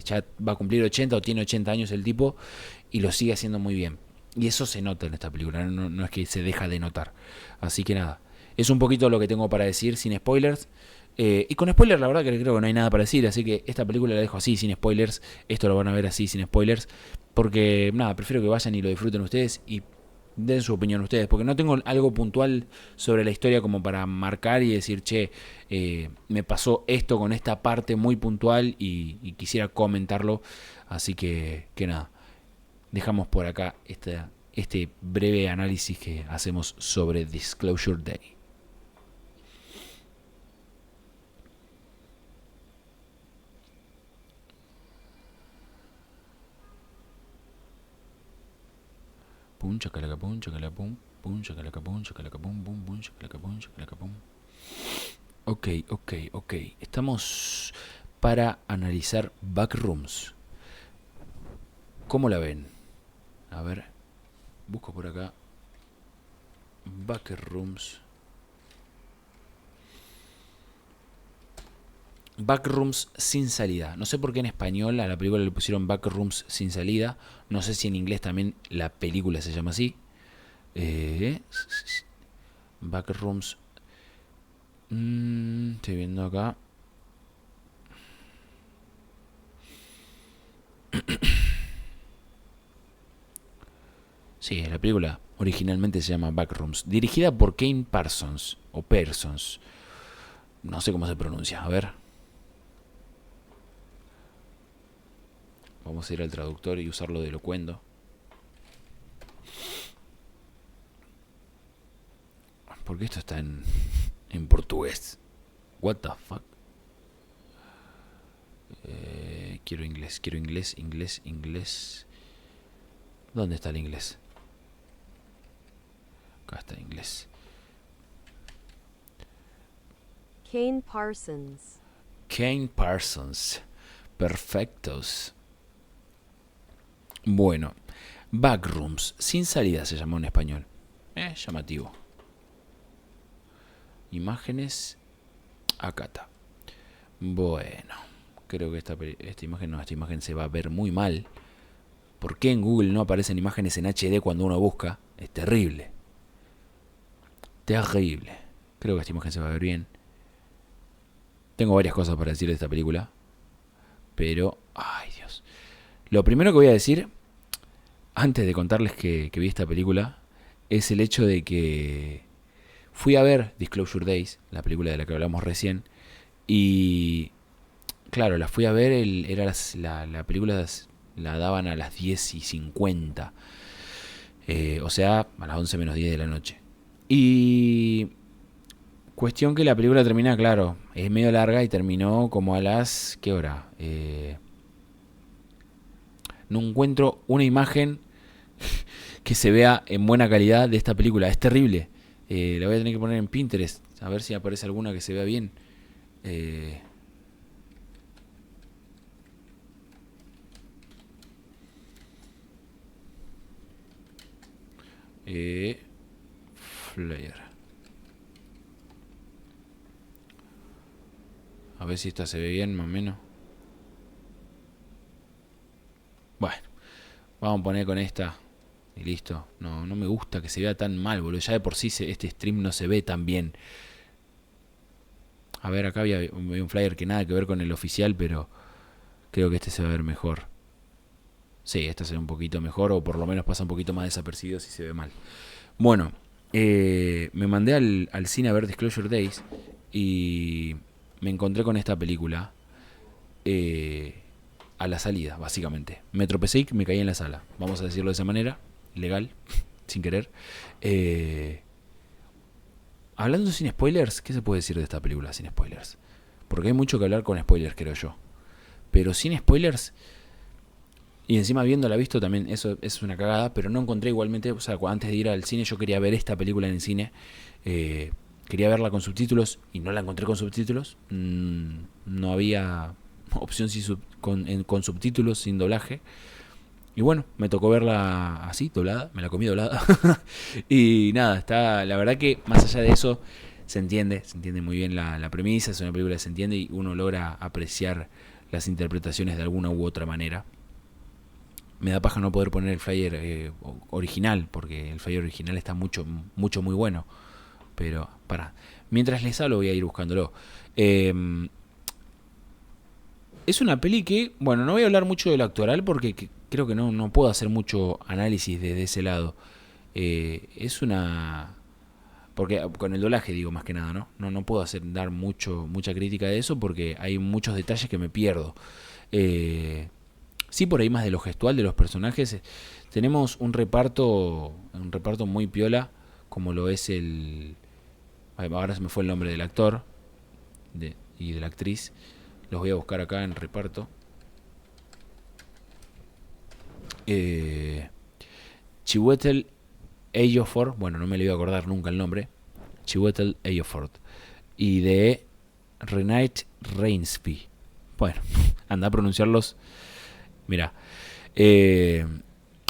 Ya va a cumplir 80 o tiene 80 años el tipo y lo sigue haciendo muy bien. Y eso se nota en esta película, no es que se deja de notar. Así que nada, es un poquito lo que tengo para decir sin spoilers. Y con spoilers la verdad que creo que no hay nada para decir, así que esta película la dejo así, sin spoilers. Esto lo van a ver así, sin spoilers. Porque nada, prefiero que vayan y lo disfruten ustedes y den su opinión ustedes, porque no tengo algo puntual sobre la historia como para marcar y decir, che, me pasó esto con esta parte muy puntual y quisiera comentarlo. Así que nada, dejamos por acá este breve análisis que hacemos sobre Disclosure Day. Pum, chacalaca, pum, chacalaca, pum, pum, chacalaca, pum, chacalaca, pum, pum, pum, chacalaca, pum, chacalaca, pum. Ok. Estamos para analizar Backrooms. ¿Cómo la ven? A ver, busco por acá. Backrooms. Backrooms sin salida. No sé por qué en español a la película le pusieron Backrooms sin salida. No sé si en inglés también la película se llama así. Backrooms. Estoy viendo acá. Sí, la película originalmente se llama Backrooms, dirigida por Kane Parsons, o Persons, no sé cómo se pronuncia, a ver. Vamos a ir al traductor y usarlo de locuendo. Porque esto está en portugués. What the fuck. Quiero inglés. ¿Dónde está el inglés? Acá está el inglés. Kane Parsons. Kane Parsons. Perfectos. Bueno, Backrooms, sin salida se llamó en español. Llamativo. Imágenes. Acá está. Bueno, creo que esta imagen se va a ver muy mal. ¿Por qué en Google no aparecen imágenes en HD cuando uno busca? Es terrible. Terrible. Creo que esta imagen se va a ver bien. Tengo varias cosas para decir de esta película. Pero, ay Dios. Lo primero que voy a decir, antes de contarles que vi esta película, es el hecho de que fui a ver Disclosure Days, la película de la que hablamos recién, y claro, la fui a ver, la película la daban a las 10:50, o sea, a las 11 menos 10 de la noche. Y cuestión que la película termina, claro, es medio larga y terminó como a las... ¿Qué hora? No encuentro una imagen que se vea en buena calidad de esta película. Es terrible. La voy a tener que poner en Pinterest. A ver si aparece alguna que se vea bien. Flyer. A ver si esta se ve bien, más o menos. Bueno, vamos a poner con esta. Y listo. No me gusta que se vea tan mal, boludo. Ya de por sí este stream no se ve tan bien. A ver, acá había un flyer que nada que ver con el oficial, pero creo que este se va a ver mejor. Sí, este se ve un poquito mejor, o por lo menos pasa un poquito más desapercibido si se ve mal. Bueno, me mandé al cine a ver Disclosure Days y me encontré con esta película a la salida, básicamente. Me tropecé y me caí en la sala. Vamos a decirlo de esa manera, legal, sin querer. Hablando sin spoilers, ¿qué se puede decir de esta película sin spoilers? Porque hay mucho que hablar con spoilers, creo yo. Pero sin spoilers, y encima habiéndola visto también, eso es una cagada, pero no encontré igualmente, o sea, antes de ir al cine yo quería ver esta película en el cine. Quería verla con subtítulos y no la encontré con subtítulos. No había opción con subtítulos, sin doblaje. Y bueno, me tocó verla así, doblada, me la comí doblada. Y nada, está, la verdad que más allá de eso, se entiende muy bien la premisa, es una película que se entiende y uno logra apreciar las interpretaciones de alguna u otra manera. Me da paja no poder poner el flyer original, porque el flyer original está muy bueno. Pero, mientras les hablo voy a ir buscándolo. Es una peli que, bueno, no voy a hablar mucho de lo actoral porque creo que no puedo hacer mucho análisis desde ese lado. Es una... Porque con el doblaje digo más que nada, ¿no? No puedo dar mucha crítica de eso porque hay muchos detalles que me pierdo. Sí, por ahí más de lo gestual de los personajes. Tenemos un reparto muy piola, como lo es el... Ahora se me fue el nombre del actor y de la actriz. Los voy a buscar acá en reparto. Chiwetel Ejiofor, bueno, no me lo iba a acordar nunca el nombre. Chiwetel Ejiofor. Y de Renate Reinsby. Bueno, anda a pronunciarlos. Mira.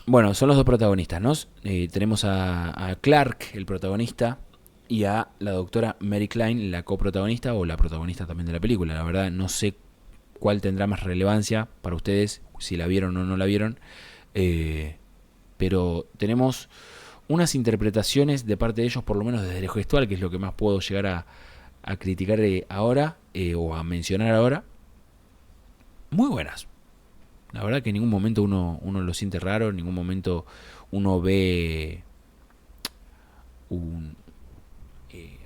Bueno, son los dos protagonistas, ¿no? Tenemos a Clark, el protagonista, y a la doctora Mary Klein, la coprotagonista o la protagonista también de la película. La verdad no sé cuál tendrá más relevancia para ustedes, si la vieron o no la vieron. Pero tenemos unas interpretaciones de parte de ellos, por lo menos desde lo gestual, que es lo que más puedo llegar a criticar ahora, o a mencionar ahora, muy buenas. La verdad que en ningún momento uno lo siente raro, en ningún momento uno ve un,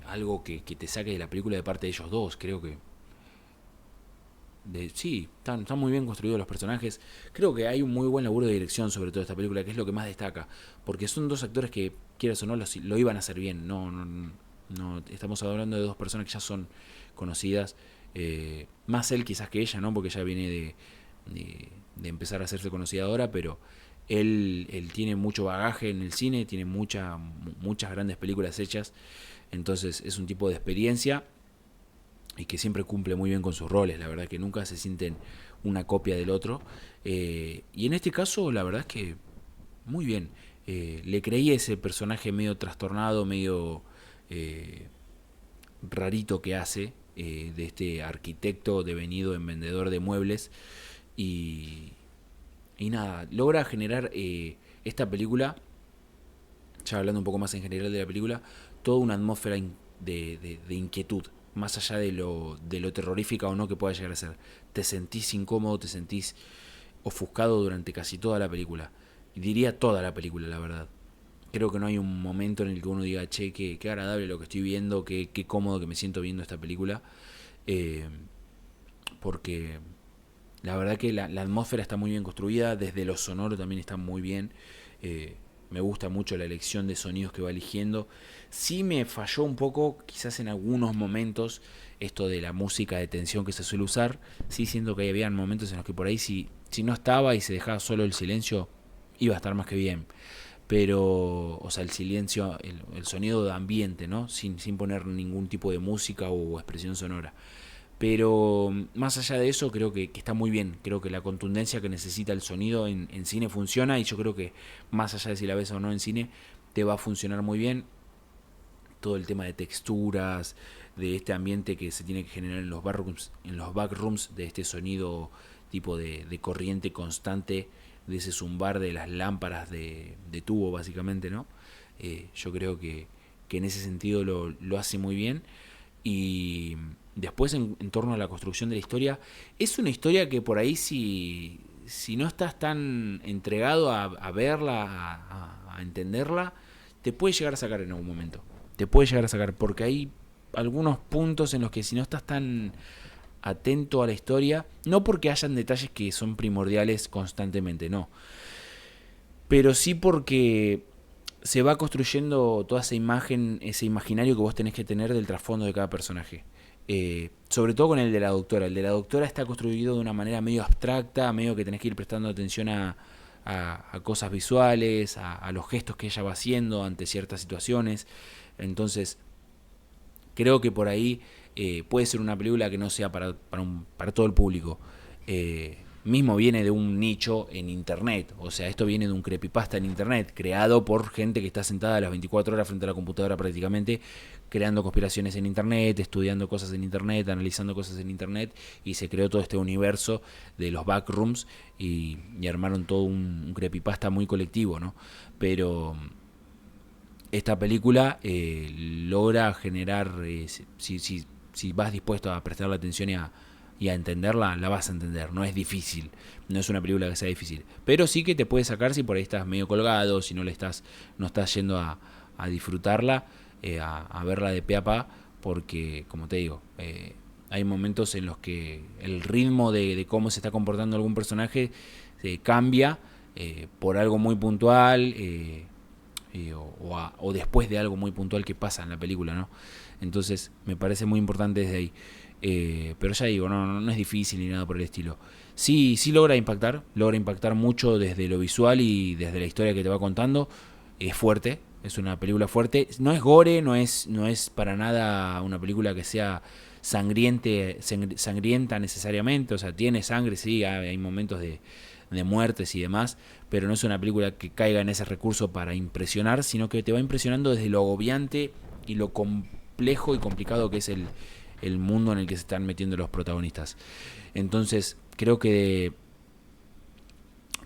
algo que te saque de la película de parte de ellos dos. Creo que sí, están muy bien construidos los personajes. Creo que hay un muy buen laburo de dirección sobre toda esta película, que es lo que más destaca. Porque son dos actores que, quieras o no, lo iban a hacer bien. No, estamos hablando de dos personas que ya son conocidas. Más él quizás que ella, ¿no? Porque ella viene de empezar a hacerse conocida ahora, pero él tiene mucho bagaje en el cine, tiene muchas grandes películas hechas. Entonces es un tipo de experiencia y que siempre cumple muy bien con sus roles, la verdad que nunca se sienten una copia del otro. Y en este caso, la verdad es que muy bien. Le creí ese personaje medio trastornado, medio rarito que hace, de este arquitecto devenido en vendedor de muebles. Y, y nada, logra generar esta película, ya hablando un poco más en general de la película, toda una atmósfera de inquietud, más allá de lo terrorífica o no que pueda llegar a ser. Te sentís incómodo, te sentís ofuscado durante casi toda la película. Y diría toda la película, la verdad. Creo que no hay un momento en el que uno diga, che, qué agradable lo que estoy viendo, qué cómodo que me siento viendo esta película. Eh, Porque la verdad que la atmósfera está muy bien construida, desde lo sonoro también está muy bien. Me gusta mucho la elección de sonidos que va eligiendo. Sí me falló un poco, quizás en algunos momentos, esto de la música de tensión que se suele usar. Sí siento que había momentos en los que por ahí si no estaba y se dejaba solo el silencio, iba a estar más que bien. Pero, o sea, el silencio, el sonido de ambiente, ¿no? Sin poner ningún tipo de música o expresión sonora. Pero más allá de eso, creo que está muy bien. Creo que la contundencia que necesita el sonido en cine funciona. Y yo creo que más allá de si la ves o no en cine, te va a funcionar muy bien. Todo el tema de texturas, de este ambiente que se tiene que generar en los backrooms, de este sonido tipo de corriente constante, de ese zumbar de las lámparas de tubo, básicamente, ¿no? Yo creo que en ese sentido lo hace muy bien. Y después en torno a la construcción de la historia, es una historia que por ahí si no estás tan entregado a verla, a entenderla, te puede llegar a sacar en algún momento. Te puede llegar a sacar porque hay algunos puntos en los que si no estás tan atento a la historia, no porque hayan detalles que son primordiales constantemente, no, pero sí porque se va construyendo toda esa imagen, ese imaginario que vos tenés que tener del trasfondo de cada personaje. Sobre todo con el de la doctora. El de la doctora está construido de una manera medio abstracta, medio que tenés que ir prestando atención a cosas visuales, a los gestos que ella va haciendo ante ciertas situaciones. Entonces, creo que por ahí puede ser una película que no sea para todo el público. Mismo viene de un nicho en internet, o sea, esto viene de un creepypasta en internet, creado por gente que está sentada a las 24 horas frente a la computadora prácticamente, creando conspiraciones en internet, estudiando cosas en internet, analizando cosas en internet, y se creó todo este universo de los backrooms y armaron todo un creepypasta muy colectivo, ¿no? Pero esta película logra generar, si vas dispuesto a prestarle atención y a entenderla, la vas a entender. No es difícil, no es una película que sea difícil, pero sí que te puede sacar si por ahí estás medio colgado, si no estás yendo a disfrutarla, a verla de pe a pa, porque como te digo, hay momentos en los que el ritmo de cómo se está comportando algún personaje cambia por algo muy puntual, o después de algo muy puntual que pasa en la película, ¿no? Entonces me parece muy importante desde ahí. Pero ya digo, no es difícil ni nada por el estilo. Sí logra impactar mucho desde lo visual y desde la historia que te va contando. Es fuerte, es una película fuerte. No es gore, no es para nada una película que sea sangrienta necesariamente. O sea, tiene sangre, sí, hay momentos de muertes y demás, pero no es una película que caiga en ese recurso para impresionar, sino que te va impresionando desde lo agobiante y lo complejo y complicado que es el mundo en el que se están metiendo los protagonistas. Entonces, creo que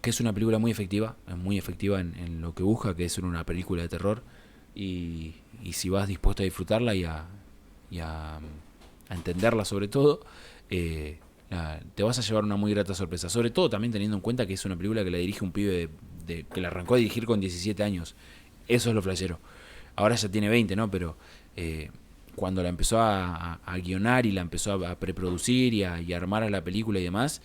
es una película muy efectiva en lo que busca, que es una película de terror, y si vas dispuesto a disfrutarla y a entenderla sobre todo, Te vas a llevar una muy grata sorpresa. Sobre todo también teniendo en cuenta que es una película que la dirige un pibe que la arrancó a dirigir con 17 años. Eso es lo flashero. Ahora ya tiene 20, ¿no? Pero cuando la empezó a guionar y la empezó a preproducir y a armar a la película y demás,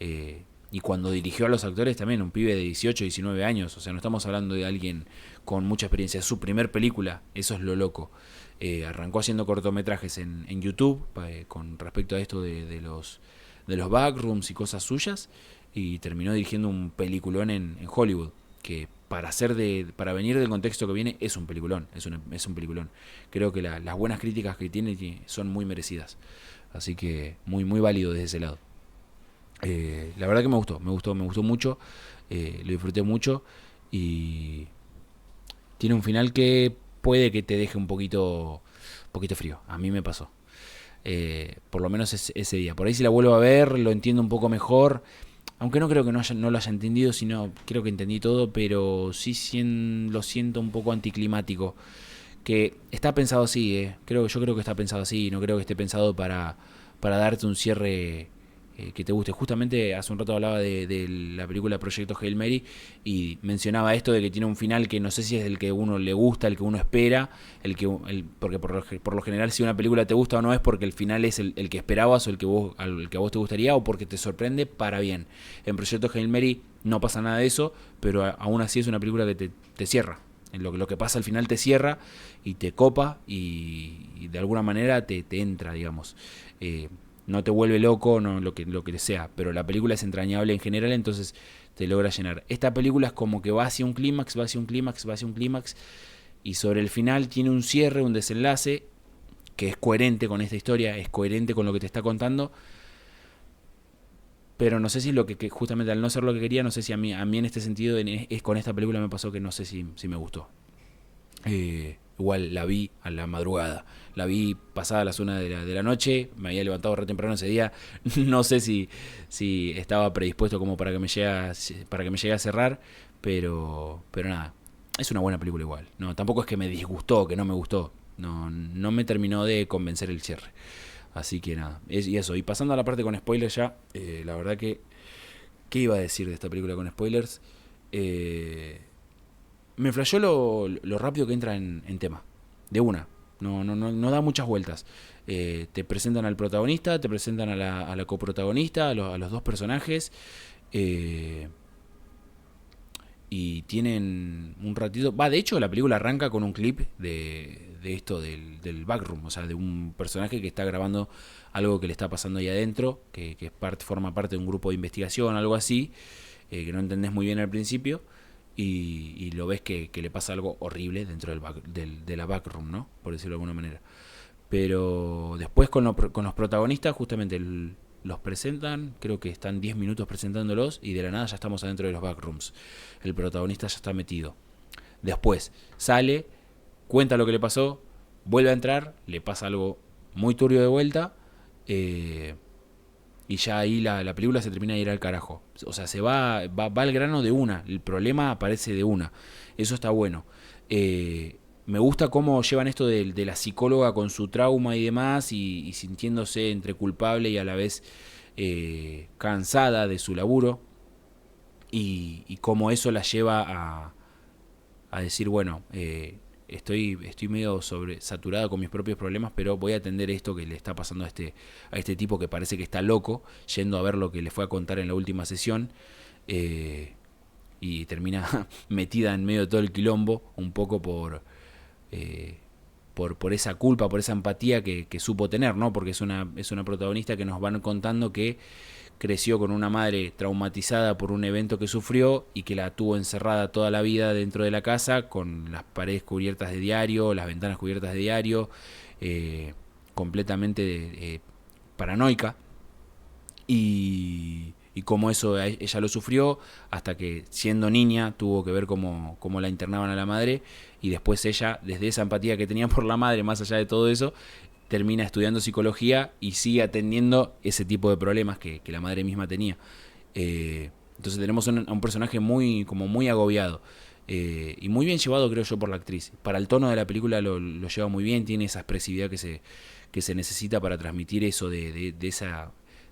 y cuando dirigió a los actores también, un pibe de 18, 19 años. O sea, no estamos hablando de alguien con mucha experiencia. Es su primer película, eso es lo loco. Arrancó haciendo cortometrajes en YouTube con respecto a esto de los backrooms y cosas suyas, y terminó dirigiendo un peliculón en Hollywood, que para venir del contexto que viene es un peliculón, es un peliculón. Creo que las buenas críticas que tiene son muy merecidas, así que muy muy válido desde ese lado. La verdad que me gustó mucho, lo disfruté mucho, y tiene un final que puede que te deje un poquito frío. A mí me pasó. Por lo menos ese día. Por ahí si la vuelvo a ver lo entiendo un poco mejor. Aunque no creo que no lo haya entendido, sino creo que entendí todo, pero sí lo siento un poco anticlimático. Que está pensado así, yo creo que está pensado así, no creo que esté pensado para darte un cierre que te guste. Justamente hace un rato hablaba de la película Proyecto Hail Mary y mencionaba esto de que tiene un final que no sé si es el que uno le gusta, el que uno espera, porque por lo general si una película te gusta o no es porque el final es el que esperabas o el que a vos te gustaría, o porque te sorprende para bien. En Proyecto Hail Mary no pasa nada de eso, pero aún así es una película que te cierra. Lo que pasa al final te cierra y te copa y de alguna manera te entra, digamos. No te vuelve loco, no lo que sea, pero la película es entrañable en general, entonces te logra llenar. Esta película es como que va hacia un clímax, y sobre el final tiene un cierre, un desenlace que es coherente con esta historia, es coherente con lo que te está contando, pero no sé si lo que justamente al no ser lo que quería, no sé si a mí en este sentido es con esta película me pasó que no sé si me gustó. Igual la vi a la madrugada, la vi pasada las 1 de la noche, me había levantado re temprano ese día, no sé si estaba predispuesto como para que me llegue a cerrar, pero nada, es una buena película igual. No, tampoco es que me disgustó, que no me gustó, no me terminó de convencer el cierre. Así que nada, y eso. Y pasando a la parte con spoilers ya, la verdad que... ¿Qué iba a decir de esta película con spoilers? Me flashó lo rápido que entra en tema. De una. No da muchas vueltas. Te presentan al protagonista, te presentan a la coprotagonista, a los dos personajes. Y tienen un ratito... de hecho la película arranca con un clip de esto del backroom, o sea, de un personaje que está grabando algo que le está pasando ahí adentro, que forma parte de un grupo de investigación, algo así, que no entendés muy bien al principio, y lo ves que le pasa algo horrible dentro de la backroom, ¿no? Por decirlo de alguna manera. Pero después con los protagonistas, justamente los presentan, creo que están 10 minutos presentándolos y de la nada ya estamos adentro de los backrooms. El protagonista ya está metido. Después sale, cuenta lo que le pasó, vuelve a entrar, le pasa algo muy turbio de vuelta, y ya ahí la película se termina de ir al carajo. O sea, se va al grano de una, el problema aparece de una. Eso está bueno. Me gusta cómo llevan esto de la psicóloga con su trauma y demás, y sintiéndose entre culpable y a la vez cansada de su laburo, y cómo eso la lleva a decir, bueno, estoy medio saturada con mis propios problemas, pero voy a atender esto que le está pasando a este tipo que parece que está loco, yendo a ver lo que le fue a contar en la última sesión, y termina metida en medio de todo el quilombo, un poco por esa culpa, por esa empatía que supo tener, ¿no? Porque es una protagonista que nos van contando que creció con una madre traumatizada por un evento que sufrió y que la tuvo encerrada toda la vida dentro de la casa, con las paredes cubiertas de diario, las ventanas cubiertas de diario, completamente paranoica, y cómo eso ella lo sufrió hasta que siendo niña tuvo que ver cómo la internaban a la madre, y después ella, desde esa empatía que tenía por la madre, más allá de todo eso, termina estudiando psicología y sigue atendiendo ese tipo de problemas que la madre misma tenía. Entonces tenemos a un personaje muy agobiado, y muy bien llevado, creo yo, por la actriz. Para el tono de la película lo lleva muy bien, tiene esa expresividad que se necesita para transmitir eso de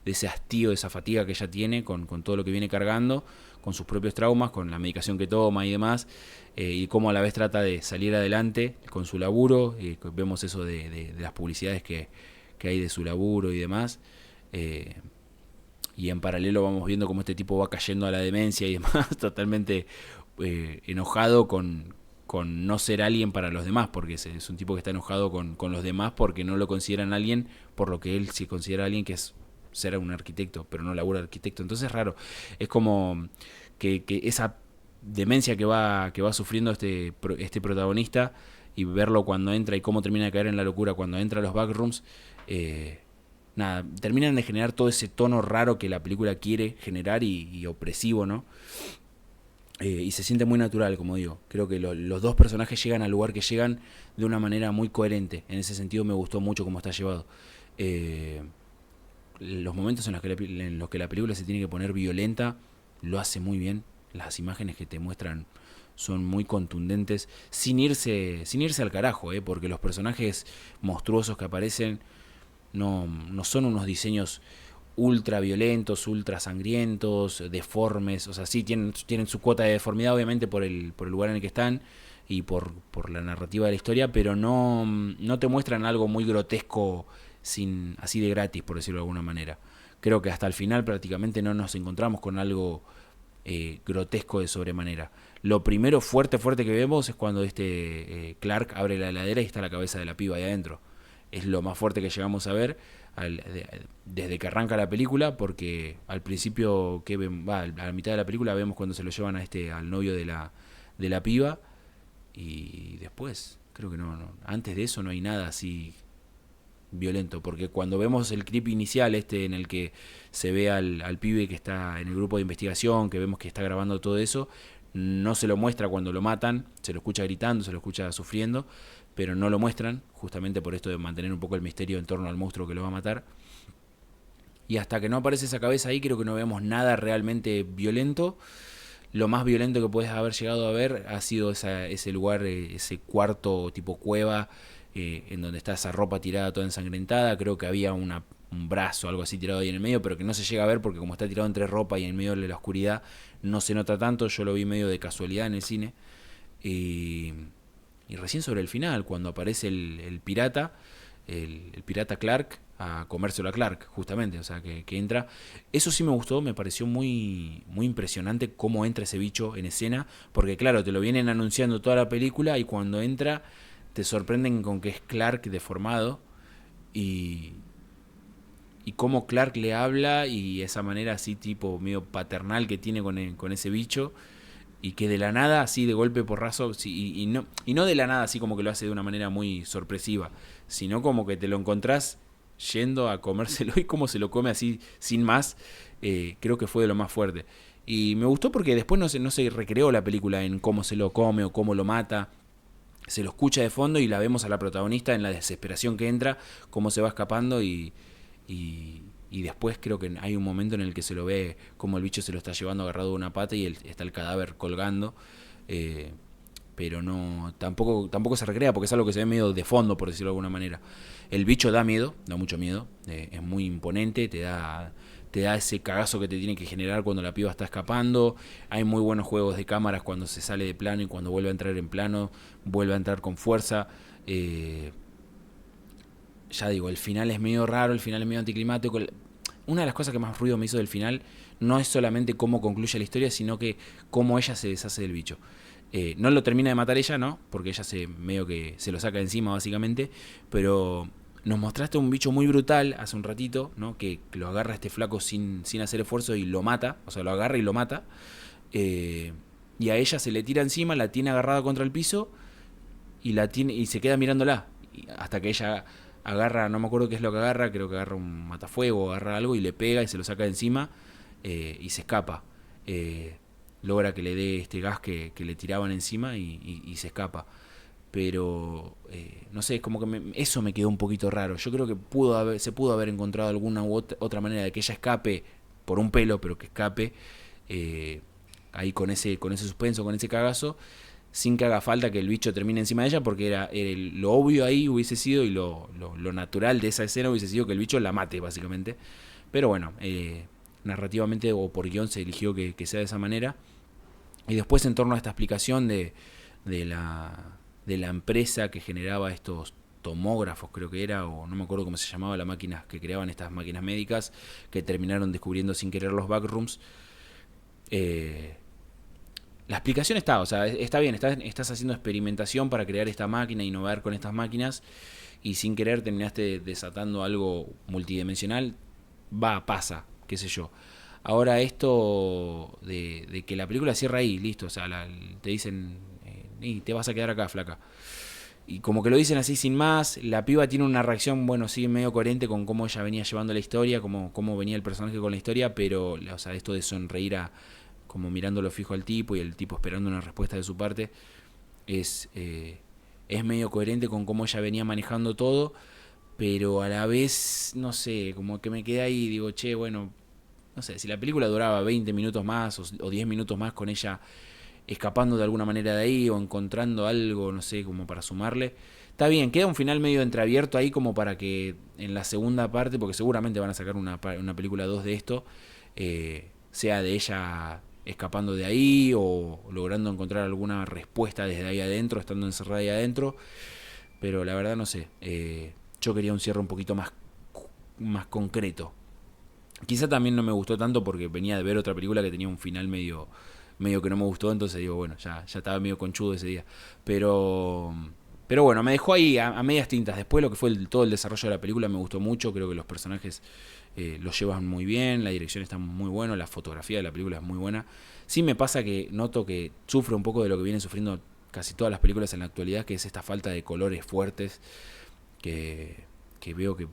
de ese hastío, de esa fatiga que ella tiene con todo lo que viene cargando, con sus propios traumas, con la medicación que toma y demás, y cómo a la vez trata de salir adelante con su laburo, y vemos eso de las publicidades que hay de su laburo y demás, y en paralelo vamos viendo cómo este tipo va cayendo a la demencia y demás, totalmente enojado con no ser alguien para los demás, porque es un tipo que está enojado con los demás porque no lo consideran alguien por lo que él sí considera alguien, que es ser un arquitecto, pero no labura de arquitecto. Entonces es raro, es como que esa demencia que va sufriendo este protagonista, y verlo cuando entra y cómo termina de caer en la locura cuando entra a los backrooms, nada, terminan de generar todo ese tono raro que la película quiere generar y opresivo, ¿no? Y se siente muy natural, como digo. Creo que los dos personajes llegan al lugar que llegan de una manera muy coherente. En ese sentido me gustó mucho cómo está llevado. Los momentos en los que la película se tiene que poner violenta, lo hace muy bien. Las imágenes que te muestran son muy contundentes, sin irse al carajo, porque los personajes monstruosos que aparecen no son unos diseños ultra violentos, ultra sangrientos, deformes. O sea, sí tienen su cuota de deformidad, obviamente, por el lugar en el que están y por la narrativa de la historia, pero no te muestran algo muy grotesco así de gratis, por decirlo de alguna manera. Creo que hasta el final prácticamente no nos encontramos con algo grotesco de sobremanera. Lo primero fuerte que vemos es cuando Clark abre la heladera y está la cabeza de la piba ahí adentro. Es lo más fuerte que llegamos a ver desde que arranca la película, porque al principio, a la mitad de la película vemos cuando se lo llevan al novio de la piba, y después creo que no, antes de eso no hay nada así violento, porque cuando vemos el clip inicial en el que se ve al pibe que está en el grupo de investigación, que vemos que está grabando todo eso, no se lo muestra cuando lo matan, se lo escucha gritando, se lo escucha sufriendo, pero no lo muestran, justamente por esto de mantener un poco el misterio en torno al monstruo que lo va a matar. Y hasta que no aparece esa cabeza ahí, creo que no vemos nada realmente violento. Lo más violento que puedes haber llegado a ver ha sido ese lugar, ese cuarto tipo cueva, en donde está esa ropa tirada toda ensangrentada. Creo que había un brazo o algo así tirado ahí en el medio, pero que no se llega a ver porque como está tirado entre ropa y en medio de la oscuridad, no se nota tanto. Yo lo vi medio de casualidad en el cine. Y recién sobre el final, cuando aparece el pirata, el pirata Clark, a comérselo a Clark, justamente, o sea, que entra. Eso sí me gustó, me pareció muy, muy impresionante cómo entra ese bicho en escena, porque claro, te lo vienen anunciando toda la película y cuando entra te sorprenden con que es Clark deformado, y cómo Clark le habla y esa manera así tipo medio paternal que tiene con ese bicho, y que de la nada, así de golpe porrazo, y no de la nada así como que lo hace de una manera muy sorpresiva, sino como que te lo encontrás yendo a comérselo y cómo se lo come así sin más. Creo que fue de lo más fuerte. Y me gustó porque después no se recreó la película en cómo se lo come o cómo lo mata. Se lo escucha de fondo y la vemos a la protagonista en la desesperación que entra, cómo se va escapando, y después creo que hay un momento en el que se lo ve como el bicho se lo está llevando agarrado de una pata y está el cadáver colgando, pero no tampoco se recrea porque es algo que se ve medio de fondo, por decirlo de alguna manera. El bicho da miedo, da mucho miedo, es muy imponente, te da ese cagazo que te tiene que generar cuando la piba está escapando. Hay muy buenos juegos de cámaras cuando se sale de plano y cuando vuelve a entrar en plano, vuelve a entrar con fuerza. Ya digo, el final es medio raro, el final es medio anticlimático. Una de las cosas que más ruido me hizo del final no es solamente cómo concluye la historia, sino que cómo ella se deshace del bicho. No lo termina de matar ella, ¿no? Porque ella medio que se lo saca de encima, básicamente. Pero nos mostraste un bicho muy brutal hace un ratito, ¿no? Que lo agarra este flaco sin hacer esfuerzo y lo mata. O sea, lo agarra y lo mata. Y a ella se le tira encima, la tiene agarrada contra el piso y se queda mirándola. Hasta que ella agarra, no me acuerdo qué es lo que agarra, creo que agarra un matafuego, agarra algo y le pega y se lo saca de encima, y se escapa. Logra que le dé este gas que le tiraban encima y se escapa. Pero no sé, es como que eso me quedó un poquito raro. Yo creo que se pudo haber encontrado alguna u otra manera de que ella escape por un pelo, pero que escape ahí con ese suspenso, con ese cagazo, sin que haga falta que el bicho termine encima de ella, porque era lo obvio ahí hubiese sido, y lo natural de esa escena hubiese sido que el bicho la mate, básicamente. Pero bueno, narrativamente o por guión se eligió que sea de esa manera. Y después en torno a esta explicación de la empresa que generaba estos tomógrafos, creo que era, o no me acuerdo cómo se llamaba la máquina que creaban estas máquinas médicas, que terminaron descubriendo sin querer los backrooms. La explicación está, o sea, está bien, estás haciendo experimentación para crear esta máquina, innovar con estas máquinas, y sin querer terminaste desatando algo multidimensional. Pasa, qué sé yo. Ahora esto de que la película cierra ahí, listo, o sea, te dicen, te vas a quedar acá, flaca. Y como que lo dicen así sin más, la piba tiene una reacción, bueno, sí, medio coherente con cómo ella venía llevando la historia, cómo venía el personaje con la historia, pero, o sea, esto de sonreír como mirándolo fijo al tipo y el tipo esperando una respuesta de su parte, es medio coherente con cómo ella venía manejando todo, pero a la vez, no sé, como que me quedé ahí y digo, che, bueno, no sé, si la película duraba 20 minutos más o 10 minutos más con ella escapando de alguna manera de ahí o encontrando algo, no sé, como para sumarle. Está bien, queda un final medio entreabierto ahí como para que en la segunda parte, porque seguramente van a sacar una película 2 de esto, sea de ella escapando de ahí o logrando encontrar alguna respuesta desde ahí adentro, estando encerrada ahí adentro. Pero la verdad no sé, yo quería un cierre un poquito más concreto. Quizá también no me gustó tanto porque venía de ver otra película que tenía un final medio que no me gustó, entonces digo, bueno, ya estaba medio conchudo ese día. Pero bueno, me dejó ahí a medias tintas. Después lo que fue todo el desarrollo de la película me gustó mucho, creo que los personajes los llevan muy bien, la dirección está muy buena, la fotografía de la película es muy buena. Sí me pasa que noto que sufre un poco de lo que vienen sufriendo casi todas las películas en la actualidad, que es esta falta de colores fuertes que veo que,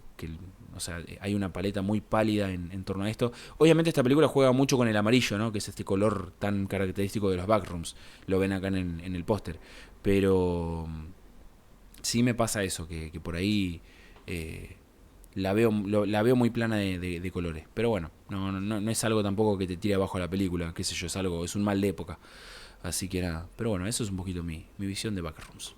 o sea, hay una paleta muy pálida en torno a esto. Obviamente esta película juega mucho con el amarillo, ¿no? Que es este color tan característico de los backrooms. Lo ven acá en el póster. Pero sí me pasa eso, que por ahí la veo muy plana de colores. Pero bueno, no es algo tampoco que te tire abajo la película, qué sé yo, es un mal de época. Así que nada, pero bueno, eso es un poquito mi visión de Backrooms.